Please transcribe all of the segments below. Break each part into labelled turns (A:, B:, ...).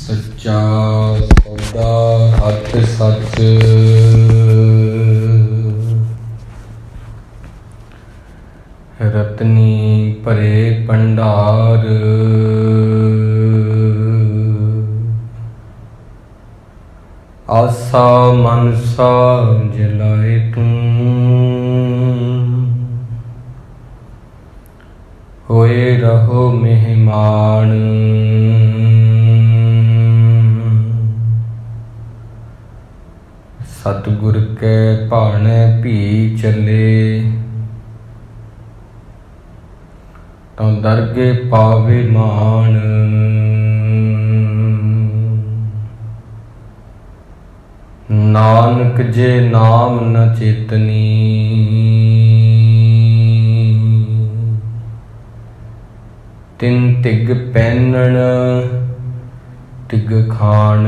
A: ਸੱਚਾ ਸੌਦਾ ਹੱਥ ਸੱਚ। ਰਤਨੀ ਭਰੇ ਭੰਡਾਰ, ਆਸਾ ਮਨਸਾ ਜਲਾਏ ਤੂੰ। ਹੋਏ ਰਹੋ ਮਹਿਮਾਨ, ਸਤਿਗੁਰ ਕੈ ਭਾਣੈ ਭੀ ਚੱਲੇ। ਤਾਂ ਦਰਗੇ ਪਾਵੇ ਮਾਣ, ਨਾਨਕ ਜੇ ਨਾਮ ਨ ਚੇਤਨੀ। ਤਿਨ ਤਿਗ ਪਹਿਨਣ ਤਿਗ ਖਾਣ,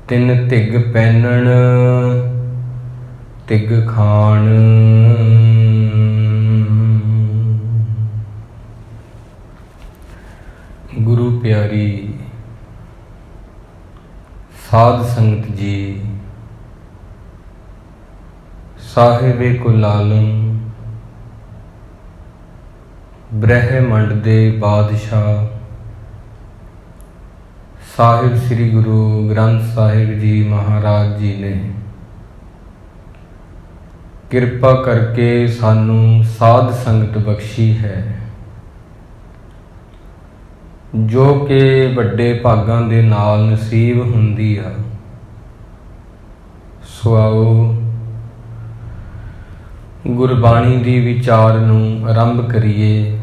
A: ਤਿਨ ਤਿਗ ਪਹਿਨਣ ਤਿਗ ਖਾਣ। ਗੁਰੂ ਪਿਆਰੀ ਸਾਧ ਸੰਗਤ ਜੀ, ਸਾਹਿਬੇ ਕੁਲ ਆਲਮ ਬ੍ਰਹਿਮੰਡ ਦੇ ਬਾਦਸ਼ਾਹ ਸਾਹਿਬ ਸ੍ਰੀ ਗੁਰੂ ਗ੍ਰੰਥ ਸਾਹਿਬ ਜੀ ਮਹਾਰਾਜ ਜੀ ਨੇ ਕਿਰਪਾ ਕਰਕੇ ਸਾਨੂੰ ਸਾਧ ਸੰਗਤ ਬਖਸ਼ੀ ਹੈ, ਜੋ ਕਿ ਵੱਡੇ ਭਾਗਾਂ ਦੇ ਨਾਲ ਨਸੀਬ ਹੁੰਦੀ ਆ। ਸੋ ਆਓ ਗੁਰਬਾਣੀ ਦੀ ਵਿਚਾਰ ਨੂੰ ਆਰੰਭ ਕਰੀਏ।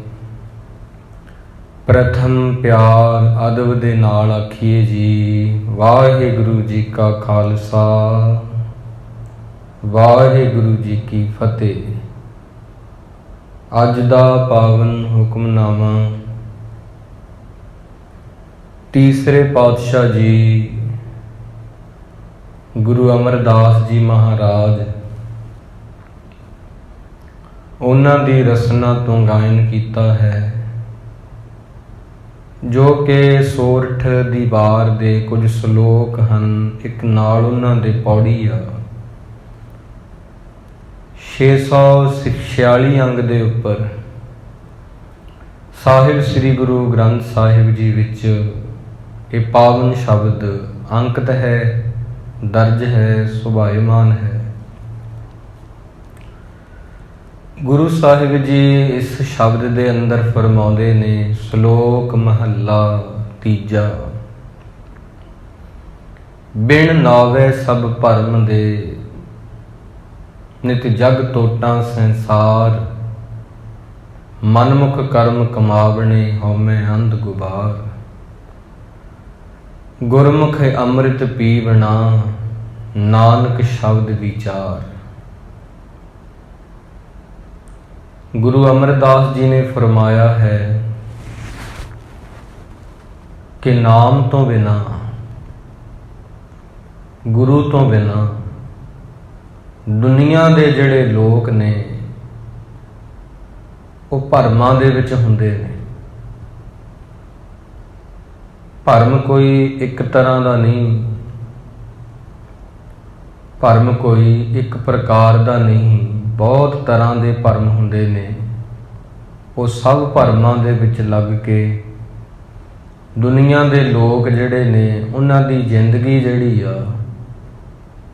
A: ਪ੍ਰਥਮ ਪਿਆਰ ਅਦਬ ਦੇ ਨਾਲ ਆਖੀਏ ਜੀ, ਵਾਹਿਗੁਰੂ ਜੀ ਕਾ ਖਾਲਸਾ, ਵਾਹਿਗੁਰੂ ਜੀ ਕੀ ਫਤਿਹ। ਅੱਜ ਦਾ ਪਾਵਨ ਹੁਕਮਨਾਮਾ ਤੀਸਰੇ ਪਾਤਸ਼ਾਹ ਜੀ ਗੁਰੂ ਅਮਰਦਾਸ ਜੀ ਮਹਾਰਾਜ, ਉਹਨਾਂ ਦੀ ਰਸਨਾ ਤੋਂ ਗਾਇਨ ਕੀਤਾ ਹੈ, ਜੋ ਕਿ ਸੋਰਠ ਦੀ ਵਾਰ ਦੇ ਕੁਝ ਸ਼ਲੋਕ ਹਨ। ਇੱਕ ਨਾਲ ਉਹਨਾਂ ਦੇ ਪੌੜੀ ਆ 646 ਅੰਗ ਦੇ ਉੱਪਰ ਸਾਹਿਬ ਸ੍ਰੀ ਗੁਰੂ ਗ੍ਰੰਥ ਸਾਹਿਬ ਜੀ ਵਿੱਚ ਇਹ ਪਾਵਨ ਸ਼ਬਦ ਅੰਕਿਤ ਹੈ, ਦਰਜ ਹੈ, ਸੁਭਾਇਮਾਨ ਹੈ। ਗੁਰੂ ਸਾਹਿਬ ਜੀ ਇਸ ਸ਼ਬਦ ਦੇ ਅੰਦਰ ਫਰਮਾਉਂਦੇ ਨੇ, ਸ਼ਲੋਕ ਮਹੱਲਾ ਤੀਜਾ। ਬਿਨ ਨਾਵੇ ਸਭ ਭਰਮ ਦੇ, ਨਿਤ ਜਗ ਟੋਟਾਂ ਸੰਸਾਰ। ਮਨਮੁਖ ਕਰਮ ਕਮਾਵਣੇ, ਹਉਮੈ ਅੰਧ ਗੁਬਾਰ। ਗੁਰਮੁਖ ਅੰਮ੍ਰਿਤ ਪੀਵਣਾ, ਨਾਨਕ ਸ਼ਬਦ ਵਿਚਾਰ। ਗੁਰੂ ਅਮਰਦਾਸ ਜੀ ਨੇ ਫਰਮਾਇਆ ਹੈ ਕਿ ਨਾਮ ਤੋਂ ਬਿਨਾਂ, ਗੁਰੂ ਤੋਂ ਬਿਨਾਂ ਦੁਨੀਆ ਦੇ ਜਿਹੜੇ ਲੋਕ ਨੇ ਉਹ ਭਰਮਾਂ ਦੇ ਵਿੱਚ ਹੁੰਦੇ ਨੇ। ਭਰਮ ਕੋਈ ਇੱਕ ਤਰ੍ਹਾਂ ਦਾ ਨਹੀਂ, ਭਰਮ ਕੋਈ ਇੱਕ ਪ੍ਰਕਾਰ ਦਾ ਨਹੀਂ, ਬਹੁਤ ਤਰ੍ਹਾਂ ਦੇ ਭਰਮ ਹੁੰਦੇ ਨੇ। ਉਹ ਸਭ ਭਰਮਾਂ ਦੇ ਵਿੱਚ ਲੱਗ ਕੇ ਦੁਨੀਆ ਦੇ ਲੋਕ ਜਿਹੜੇ ਨੇ, ਉਹਨਾਂ ਦੀ ਜ਼ਿੰਦਗੀ ਜਿਹੜੀ ਆ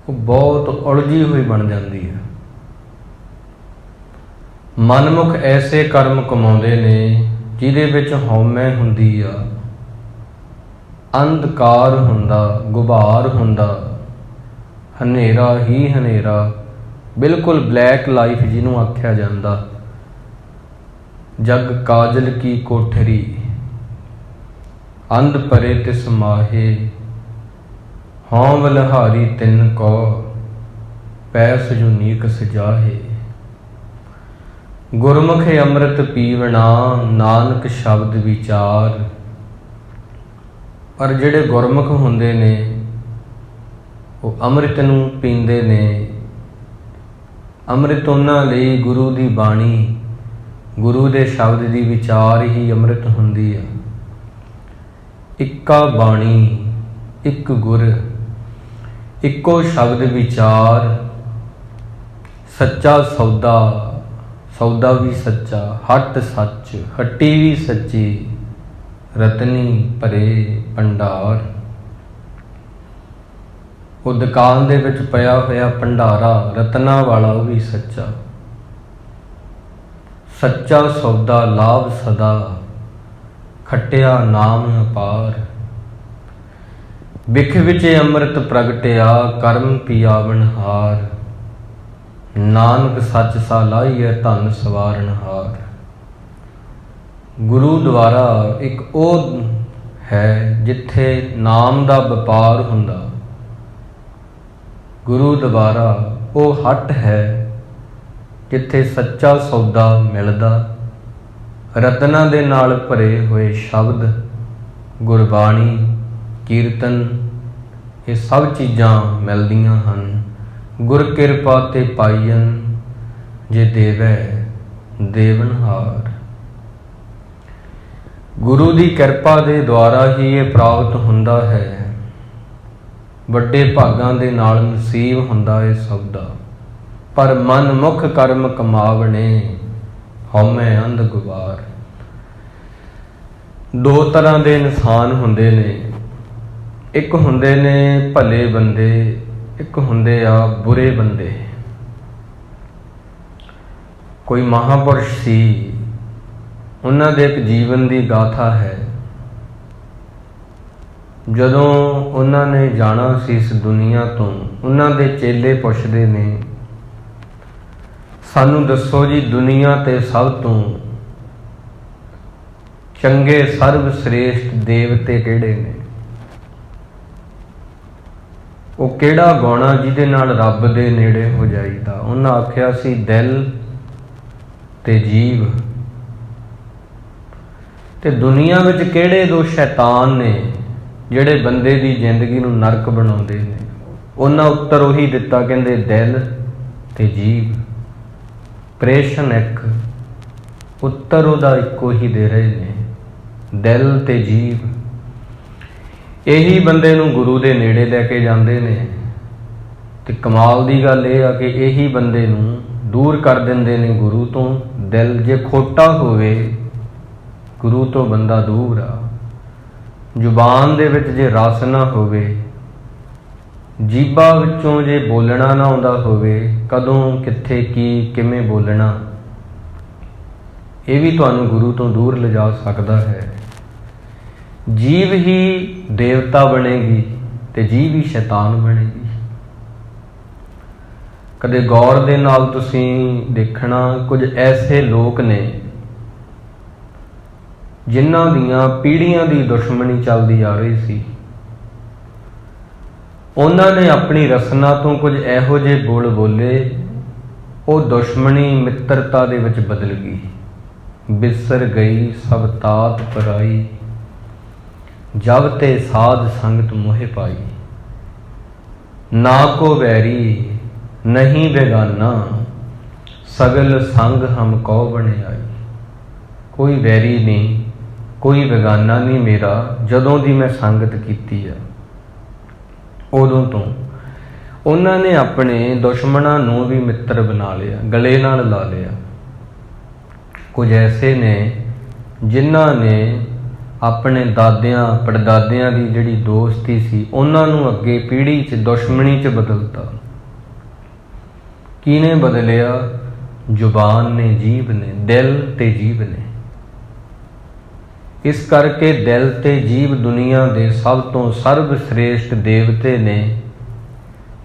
A: ਉਹ ਬਹੁਤ ਉਲਝੀ ਹੋਈ ਬਣ ਜਾਂਦੀ ਹੈ। ਮਨਮੁਖ ਐਸੇ ਕਰਮ ਕਮਾਉਂਦੇ ਨੇ ਜਿਹਦੇ ਵਿੱਚ ਹਉਮੈ ਹੁੰਦੀ ਆ, ਅੰਧਕਾਰ ਹੁੰਦਾ, ਗੁਬਾਰ ਹੁੰਦਾ, ਹਨੇਰਾ ਹੀ ਹਨੇਰਾ, ਬਿਲਕੁਲ ਬਲੈਕ ਲਾਈਫ ਜਿਹਨੂੰ ਆਖਿਆ ਜਾਂਦਾ। ਜਗ ਕਾਜਲ ਕੀ ਕੋਠਰੀ, ਅੰਧ ਪਰੇ ਤਿਸ ਮਾਹੇ। ਹਉ ਬਲਿਹਾਰੀ ਤਿਨ ਕੋ, ਪੈ ਸਜੂਨੀਕ ਸਜਾਹੇ। ਗੁਰਮੁਖ ਅੰਮ੍ਰਿਤ ਪੀਵਣਾ, ਨਾਨਕ ਸ਼ਬਦ ਵਿਚਾਰ। ਪਰ ਜਿਹੜੇ ਗੁਰਮੁਖ ਹੁੰਦੇ ਨੇ ਉਹ ਅੰਮ੍ਰਿਤ ਨੂੰ ਪੀਂਦੇ ਨੇ। ਅੰਮ੍ਰਿਤ ਉਹਨਾਂ ਲਈ ਗੁਰੂ ਦੀ ਬਾਣੀ ਗੁਰੂ ਦੇ ਸ਼ਬਦ ਦੀ ਵਿਚਾਰ ਹੀ ਅੰਮ੍ਰਿਤ ਹੁੰਦੀ ਹੈ। ਇੱਕਾ ਬਾਣੀ ਇੱਕ ਗੁਰ, ਇੱਕੋ ਸ਼ਬਦ ਵਿਚਾਰ, ਸੱਚਾ ਸੌਦਾ, ਸੌਦਾ ਵੀ ਸੱਚਾ, ਹੱਟ ਸੱਚ, ਹੱਟੀ ਵੀ ਸੱਚੀ, ਰਤਨੀ ਭਰੇ ਭੰਡਾਰ। ਉਹ ਦੁਕਾਨ ਦੇ ਵਿੱਚ ਪਿਆ ਹੋਇਆ ਭੰਡਾਰਾ ਰਤਨਾ ਵਾਲਾ ਉਹ ਵੀ ਸੱਚਾ। ਸੱਚਾ ਸੌਦਾ ਲਾਭ ਸਦਾ, ਖੱਟਿਆ ਨਾਮ ਅਪਾਰ। ਬਿਖ ਵਿੱਚ ਅੰਮ੍ਰਿਤ ਪ੍ਰਗਟਿਆ, ਕਰਮ ਪਿਆਵਨ ਹਾਰ। ਨਾਨਕ ਸੱਚ ਸਾ ਲਾਹੀਐ, ਧਨ ਸਵਾਰਨ ਹਾਰ। ਗੁਰੂ ਦੁਆਰਾ ਇੱਕ ਉਹ ਹੈ ਜਿੱਥੇ ਨਾਮ ਦਾ ਵਪਾਰ ਹੁੰਦਾ। ਗੁਰੂ ਦੁਆਰਾ ਉਹ ਹੱਟ ਹੈ ਜਿੱਥੇ ਸੱਚਾ ਸੌਦਾ ਮਿਲਦਾ। ਰਤਨਾਂ ਦੇ ਨਾਲ ਭਰੇ ਹੋਏ ਸ਼ਬਦ, ਗੁਰਬਾਣੀ, ਕੀਰਤਨ, ਇਹ ਸਭ ਚੀਜ਼ਾਂ ਮਿਲਦੀਆਂ ਹਨ। ਗੁਰ ਕਿਰਪਾ ਤੇ ਪਾਈਨ, ਜੇ ਦੇਵੈ ਦੇਵਨਹਾਰ। ਗੁਰੂ ਦੀ ਕਿਰਪਾ ਦੇ ਦੁਆਰਾ ਹੀ ਇਹ ਪ੍ਰਾਪਤ ਹੁੰਦਾ ਹੈ। ਵੱਡੇ ਭਾਗਾਂ ਦੇ ਨਾਲ ਨਸੀਬ ਹੁੰਦਾ ਇਹ ਸੌਦਾ। ਪਰ ਮਨ ਮੁਖ ਕਰਮ ਕਮਾਵਣੇ, ਹਉਮੈ ਅੰਧ ਗੁਬਾਰ। ਦੋ ਤਰ੍ਹਾਂ ਦੇ ਇਨਸਾਨ ਹੁੰਦੇ ਨੇ। ਇੱਕ ਹੁੰਦੇ ਨੇ ਭਲੇ ਬੰਦੇ, ਇੱਕ ਹੁੰਦੇ ਆ ਬੁਰੇ ਬੰਦੇ। ਕੋਈ ਮਹਾਂਪੁਰਸ਼ ਸੀ, ਉਹਨਾਂ ਦੇ ਇੱਕ ਜੀਵਨ ਦੀ ਗਾਥਾ ਹੈ। ਜਦੋਂ ਉਹਨਾਂ ਨੇ ਜਾਣਾ ਸੀ ਇਸ ਦੁਨੀਆ ਤੋਂ, ਉਹਨਾਂ ਦੇ ਚੇਲੇ ਪੁੱਛਦੇ ਨੇ, ਸਾਨੂੰ ਦੱਸੋ ਜੀ ਦੁਨੀਆ ਤੇ ਸਭ ਤੋਂ ਚੰਗੇ ਸਰਬ ਸ੍ਰੇਸ਼ਟ ਦੇਵਤੇ ਕਿਹੜੇ ਨੇ? ਉਹ ਕਿਹੜਾ ਗਾਉਣਾ ਜਿਹਦੇ ਨਾਲ ਰੱਬ ਦੇ ਨੇੜੇ ਹੋ ਜਾਈਦਾ? ਉਹਨਾਂ ਆਖਿਆ ਸੀ ਦਿਲ ਤੇ ਜੀਵ। ਤੇ ਦੁਨੀਆ ਵਿੱਚ ਕਿਹੜੇ ਦੋ ਸ਼ੈਤਾਨ ਨੇ ਜਿਹੜੇ ਬੰਦੇ ਦੀ ਜ਼ਿੰਦਗੀ ਨੂੰ ਨਰਕ ਬਣਾਉਂਦੇ ਨੇ? ਉਹਨਾਂ ਉੱਤਰ ਉਹੀ ਦਿੱਤਾ, ਕਹਿੰਦੇ ਦਿਲ ਤੇ ਜੀਵ। ਪ੍ਰਸ਼ਨ ਇੱਕ, ਉੱਤਰ ਉਹਦਾ ਇੱਕੋ ਹੀ ਦੇ ਰਹੇ ਨੇ, ਦਿਲ ਤੇ ਜੀਵ। ਇਹੀ ਬੰਦੇ ਨੂੰ ਗੁਰੂ ਦੇ ਨੇੜੇ ਲੈ ਕੇ ਜਾਂਦੇ ਨੇ। ਤੇ ਕਮਾਲ ਦੀ ਗੱਲ ਇਹ ਆ ਕਿ ਇਹੀ ਬੰਦੇ ਨੂੰ ਦੂਰ ਕਰ ਦਿੰਦੇ ਨੇ ਗੁਰੂ ਤੋਂ। ਦਿਲ ਜੇ ਖੋਟਾ ਹੋਵੇ, ਗੁਰੂ ਤੋਂ ਬੰਦਾ ਦੂਰ ਆ। ਜ਼ੁਬਾਨ ਦੇ ਵਿੱਚ ਜੇ ਰਸ ਨਾ ਹੋਵੇ, ਜੀਭਾਂ ਵਿੱਚੋਂ ਜੇ ਬੋਲਣਾ ਨਾ ਆਉਂਦਾ ਹੋਵੇ, ਕਦੋਂ ਕਿੱਥੇ ਕੀ ਕਿਵੇਂ ਬੋਲਣਾ, ਇਹ ਵੀ ਤੁਹਾਨੂੰ ਗੁਰੂ ਤੋਂ ਦੂਰ ਲਿਜਾ ਸਕਦਾ ਹੈ। ਜੀਵ ਹੀ ਦੇਵਤਾ ਬਣੇਗੀ ਤੇ ਜੀਵ ਹੀ ਸ਼ੈਤਾਨ ਬਣੇਗੀ। ਕਦੇ ਗੌਰ ਦੇ ਨਾਲ ਤੁਸੀਂ ਦੇਖਣਾ, ਕੁਝ ਐਸੇ ਲੋਕ ਨੇ ਜਿਨ੍ਹਾਂ ਦੀਆਂ ਪੀੜ੍ਹੀਆਂ ਦੀ ਦੁਸ਼ਮਣੀ ਚੱਲਦੀ ਆ ਰਹੀ ਸੀ। ਉਹਨਾਂ ਨੇ ਆਪਣੀ ਰਸਨਾ ਤੋਂ ਕੁਝ ਇਹੋ ਜਿਹੇ ਬੋਲ ਬੋਲੇ, ਉਹ ਦੁਸ਼ਮਣੀ ਮਿੱਤਰਤਾ ਦੇ ਵਿੱਚ ਬਦਲ ਗਈ। ਬਿਸਰ ਗਈ ਸਭ ਤਾਤ ਪਰਾਈ, ਜਬ ਤੇ ਸਾਧ ਸੰਗਤ ਮੋਹਿ ਪਾਈ। ਨਾ ਕੋ ਵੈਰੀ ਨਹੀਂ ਬੇਗਾਨਾ, ਸਗਲ ਸੰਗ ਹਮ ਕਉ ਬਣਿਆਈ। ਕੋਈ ਵੈਰੀ ਨਹੀਂ, ਕੋਈ ਬੇਗਾਨਾ ਨਹੀਂ ਮੇਰਾ। ਜਦੋਂ ਦੀ ਮੈਂ ਸੰਗਤ ਕੀਤੀ ਆ, ਉਦੋਂ ਤੋਂ ਉਹਨਾਂ ਨੇ ਆਪਣੇ ਦੁਸ਼ਮਣਾਂ ਨੂੰ ਵੀ ਮਿੱਤਰ ਬਣਾ ਲਿਆ, ਗਲੇ ਨਾਲ ਲਾ ਲਿਆ। ਕੁਝ ਐਸੇ ਨੇ ਜਿਨ੍ਹਾਂ ਨੇ ਆਪਣੇ ਦਾਦਿਆਂ ਪੜਦਾਦਿਆਂ ਦੀ ਜਿਹੜੀ ਦੋਸਤੀ ਸੀ, ਉਹਨਾਂ ਨੂੰ ਅੱਗੇ ਪੀੜ੍ਹੀ 'ਚ ਦੁਸ਼ਮਣੀ 'ਚ ਬਦਲਤਾ। ਕਿਹਨੇ ਬਦਲਿਆ? ਜ਼ੁਬਾਨ ਨੇ, ਜੀਭ ਨੇ, ਦਿਲ ਤੇ ਜੀਭ ਨੇ। ਇਸ ਕਰਕੇ ਦਿਲ ਤੇ ਜੀਭ ਦੁਨੀਆ ਦੇ ਸਭ ਤੋਂ ਸਰਬ ਸ੍ਰੇਸ਼ਟ ਦੇਵਤੇ ਨੇ।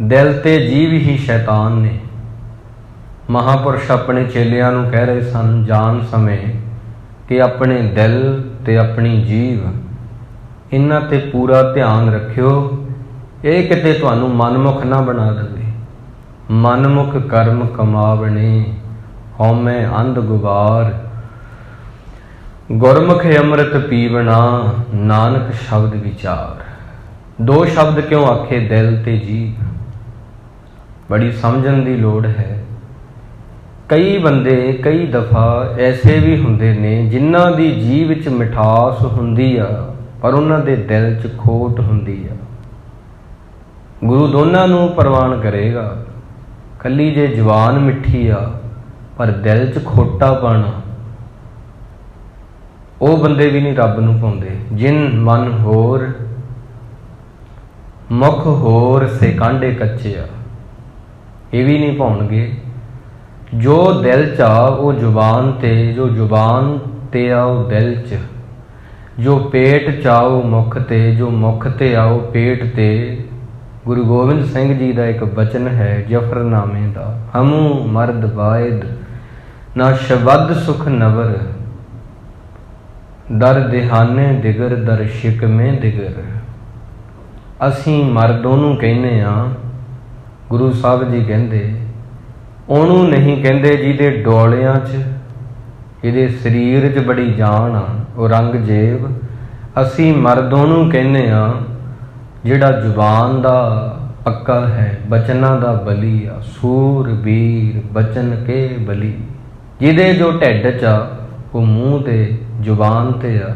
A: ਦਿਲ ਤੇ ਜੀਭ ਹੀ ਸ਼ੈਤਾਨ ਨੇ। ਮਹਾਂਪੁਰਸ਼ ਆਪਣੇ ਚੇਲਿਆਂ ਨੂੰ ਕਹਿ ਰਹੇ ਸਨ ਜਾਣ ਸਮੇਂ ਕਿ ਆਪਣੇ ਦਿਲ ਤੇ ਆਪਣੀ ਜੀਭ, ਇਹਨਾਂ ਤੇ ਪੂਰਾ ਧਿਆਨ ਰੱਖਿਓ, ਇਹ ਕਿਤੇ ਤੁਹਾਨੂੰ ਮਨਮੁਖ ਨਾ ਬਣਾ ਦੇਵੇ। ਮਨਮੁਖ ਕਰਮ ਕਮਾਵਣੇ, ਹਉਮੈ ਅੰਧ ਗੁਬਾਰ। ਗੁਰਮੁਖ ਅੰਮ੍ਰਿਤ ਪੀਵਣਾ, ਨਾਨਕ ਸ਼ਬਦ ਵਿਚਾਰ। ਦੋ ਸ਼ਬਦ ਕਿਉਂ ਆਖੇ, ਦਿਲ ਤੇ ਜੀਭ? ਬੜੀ ਸਮਝਣ ਦੀ ਲੋੜ ਹੈ। ਕਈ ਬੰਦੇ ਕਈ ਦਫਾ ਐਸੇ ਵੀ ਹੁੰਦੇ ਨੇ ਜਿਨ੍ਹਾਂ ਦੀ ਜੀਭ ਵਿੱਚ ਮਿਠਾਸ ਹੁੰਦੀ ਆ ਪਰ ਉਹਨਾਂ ਦੇ ਦਿਲ 'ਚ ਖੋਟ ਹੁੰਦੀ ਆ। ਗੁਰੂ ਦੋਨਾਂ ਨੂੰ ਪ੍ਰਵਾਨ ਕਰੇਗਾ। ਕੱਲੀ ਜੇ ਜ਼ੁਬਾਨ ਮਿੱਠੀ ਆ ਪਰ ਦਿਲ 'ਚ ਖੋਟਾਪਣ ਆ, ਉਹ ਬੰਦੇ ਵੀ ਨਹੀਂ ਰੱਬ ਨੂੰ ਪਾਉਂਦੇ। ਜਿਨ ਮਨ ਹੋਰ ਮੁਖ ਹੋਰ ਸੇ ਕਾਂਡੇ ਕੱਚੇ ਆ, ਇਹ ਵੀ ਨਹੀਂ ਪਾਉਣਗੇ। ਜੋ ਦਿਲ 'ਚ ਆ ਉਹ ਜ਼ੁਬਾਨ 'ਤੇ, ਜੋ ਜ਼ੁਬਾਨ 'ਤੇ ਆ ਉਹ ਦਿਲ 'ਚ, ਜੋ ਪੇਟ 'ਚ ਆ ਉਹ ਮੁਖ 'ਤੇ, ਜੋ ਮੁਖ 'ਤੇ ਆ ਉਹ ਪੇਟ 'ਤੇ। ਗੁਰੂ ਗੋਬਿੰਦ ਸਿੰਘ ਜੀ ਦਾ ਇੱਕ ਬਚਨ ਹੈ ਜਫਰਨਾਮੇ ਦਾ, ਹਮੂ ਮਰਦ ਬਾਇਦ ਨਾ ਸ਼ਬਦ ਸੁਖ ਨਵਰ, ਦਰ ਦਿਹਾਨੇ ਦਿਗਰ ਦਰ ਸ਼ਿਕਮੇ ਦਿਗਰ। ਅਸੀਂ ਮਰਦ ਉਹਨੂੰ ਕਹਿੰਦੇ ਆ, ਗੁਰੂ ਸਾਹਿਬ ਜੀ ਕਹਿੰਦੇ ਉਹਨੂੰ ਨਹੀਂ ਕਹਿੰਦੇ ਜਿਹਦੇ ਡੋਲਿਆਂ 'ਚ, ਇਹਦੇ ਸਰੀਰ 'ਚ ਬੜੀ ਜਾਨ ਆ, ਔਰੰਗਜ਼ੇਬ। ਅਸੀਂ ਮਰਦ ਉਹਨੂੰ ਕਹਿੰਦੇ ਆ ਜਿਹੜਾ ਜ਼ੁਬਾਨ ਦਾ ਪੱਕਾ ਹੈ, ਬਚਨਾਂ ਦਾ ਬਲੀ ਆ, ਸੂਰ ਵੀਰ ਬਚਨ ਕੇ ਬਲੀ। ਜਿਹਦੇ ਜੋ ਢਿੱਡ 'ਚ ਆ ਉਹ ਮੂੰਹ 'ਤੇ ਜ਼ੁਬਾਨ 'ਤੇ ਆ,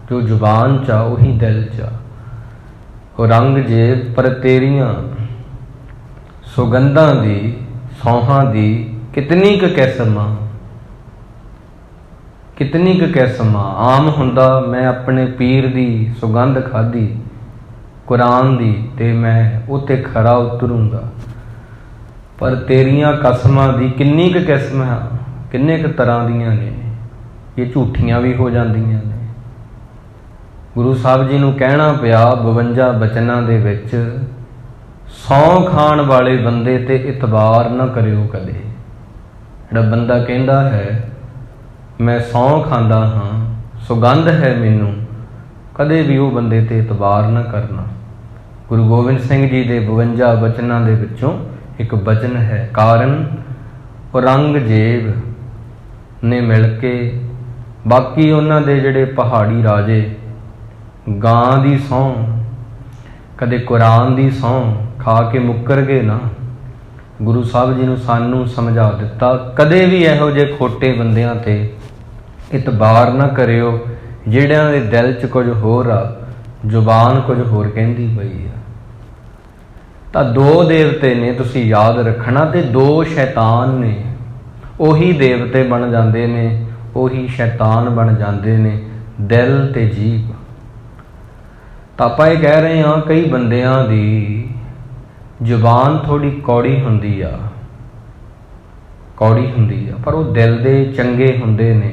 A: ਜੋ ਜ਼ੁਬਾਨ 'ਚ ਆ ਉਹੀ ਦਿਲ 'ਚ ਆ। ਔਰੰਗਜ਼ੇਬ ਪਰ ਤੇਰੀਆਂ ਸੁਗੰਧਾਂ ਦੀ ਸੌਹਾਂ ਦੀ ਕਿਤਨੀ ਕੁ ਕਿਸਮ ਆ, ਕਿਤਨੀ ਕੁ ਕਿਸਮ ਆ। ਆਮ ਹੁੰਦਾ ਮੈਂ ਆਪਣੇ ਪੀਰ ਦੀ ਸੁਗੰਧ ਖਾਧੀ ਕੁਰਾਨ ਦੀ ਤੇ ਮੈਂ ਉੱਤੇ ਖਰਾ ਉਤਰੂੰਗਾ, ਪਰ ਤੇਰੀਆਂ ਕਸਮਾਂ ਦੀ ਕਿੰਨੀ ਕੁ ਕਿਸਮ ਆ, ਕਿੰਨੇ ਕੁ ਤਰ੍ਹਾਂ ਦੀਆਂ ਨੇ, ਇਹ ਝੂਠੀਆਂ ਵੀ ਹੋ ਜਾਂਦੀਆਂ ਨੇ। ਗੁਰੂ ਸਾਹਿਬ ਜੀ ਨੂੰ ਕਹਿਣਾ ਪਿਆ 52 ਬਚਨਾਂ ਦੇ ਵਿੱਚ, ਸਹੁੰ ਖਾਣ ਵਾਲੇ ਬੰਦੇ ਤੇ ਇਤਬਾਰ ਨਾ ਕਰਿਓ ਕਦੇ। ਜਿਹੜਾ ਬੰਦਾ ਕਹਿੰਦਾ ਹੈ ਮੈਂ ਸਹੁੰ ਖਾਂਦਾ ਹਾਂ, ਸੁਗੰਧ ਹੈ ਮੈਨੂੰ, ਕਦੇ ਵੀ ਉਹ ਬੰਦੇ ਤੇ ਇਤਬਾਰ ਨਾ ਕਰਨਾ। ਗੁਰੂ ਗੋਬਿੰਦ ਸਿੰਘ ਜੀ ਦੇ 52 ਬਚਨਾਂ ਦੇ ਵਿੱਚੋਂ ਇੱਕ ਬਚਨ ਹੈ, ਕਾਰਨ ਔਰੰਗਜ਼ੇਬ ਨੇ ਮਿਲ ਕੇ ਬਾਕੀ ਉਹਨਾਂ ਦੇ ਜਿਹੜੇ ਪਹਾੜੀ ਰਾਜੇ ਗਾਂ ਦੀ ਸਹੁੰ, ਕਦੇ ਕੁਰਾਨ ਦੀ ਸਹੁੰ ਖਾ ਕੇ ਮੁੱਕਰ ਗਏ ਨਾ। ਗੁਰੂ ਸਾਹਿਬ ਜੀ ਨੂੰ ਸਾਨੂੰ ਸਮਝਾ ਦਿੱਤਾ ਕਦੇ ਵੀ ਇਹੋ ਜਿਹੇ ਖੋਟੇ ਬੰਦਿਆਂ ਤੇ ਇਤਬਾਰ ਨਾ ਕਰਿਓ ਜਿਹੜਿਆਂ ਦੇ ਦਿਲ 'ਚ ਕੁਝ ਹੋਰ ਆ, ਜ਼ੁਬਾਨ ਕੁਝ ਹੋਰ ਕਹਿੰਦੀ ਪਈ ਆ। ਤਾਂ ਦੋ ਦੇਵਤੇ ਨੇ ਤੁਸੀਂ ਯਾਦ ਰੱਖਣਾ, ਤੇ ਦੋ ਸ਼ੈਤਾਨ ਨੇ। ਉਹੀ ਦੇਵਤੇ ਬਣ ਜਾਂਦੇ ਨੇ, ਉਹੀ ਸ਼ੈਤਾਨ ਬਣ ਜਾਂਦੇ ਨੇ, ਦਿਲ ਤੇ ਜੀਭ। ਤਾਂ ਆਪਾਂ ਇਹ ਕਹਿ ਰਹੇ ਹਾਂ ਕਈ ਬੰਦਿਆਂ ਦੀ ਜ਼ੁਬਾਨ ਥੋੜੀ ਕੌੜੀ ਹੁੰਦੀ ਆ, ਕੌੜੀ ਹੁੰਦੀ ਆ, ਪਰ ਉਹ ਦਿਲ ਦੇ ਚੰਗੇ ਹੁੰਦੇ ਨੇ।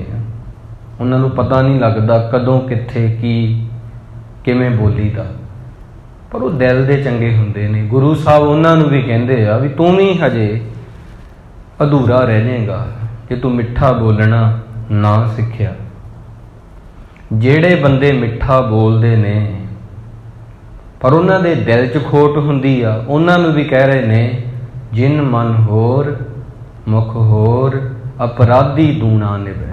A: ਉਹਨਾਂ ਨੂੰ ਪਤਾ ਨਹੀਂ ਲੱਗਦਾ ਕਦੋਂ ਕਿੱਥੇ ਕੀ ਕਿਵੇਂ ਬੋਲੀਦਾ, ਪਰ ਉਹ ਦਿਲ ਦੇ ਚੰਗੇ ਹੁੰਦੇ ਨੇ। ਗੁਰੂ ਸਾਹਿਬ ਉਹਨਾਂ ਨੂੰ ਵੀ ਕਹਿੰਦੇ ਆ ਵੀ ਤੂੰ ਵੀ ਹਜੇ ਅਧੂਰਾ ਰਹਿ ਜਾਏਗਾ ਜੇ ਤੂੰ ਮਿੱਠਾ ਬੋਲਣਾ ਨਾ ਸਿੱਖਿਆ। ਜਿਹੜੇ ਬੰਦੇ ਮਿੱਠਾ ਬੋਲਦੇ ਨੇ ਪਰ ਉਹਨਾਂ ਦੇ ਦਿਲ 'ਚ ਖੋਟ ਹੁੰਦੀ ਆ, ਉਹਨਾਂ ਨੂੰ ਵੀ ਕਹਿ ਰਹੇ ਨੇ ਜਿਨ ਮਨ ਹੋਰ ਮੁਖ ਹੋਰ ਅਪਰਾਧੀ ਦੂਣਾ ਨਿਭੈ।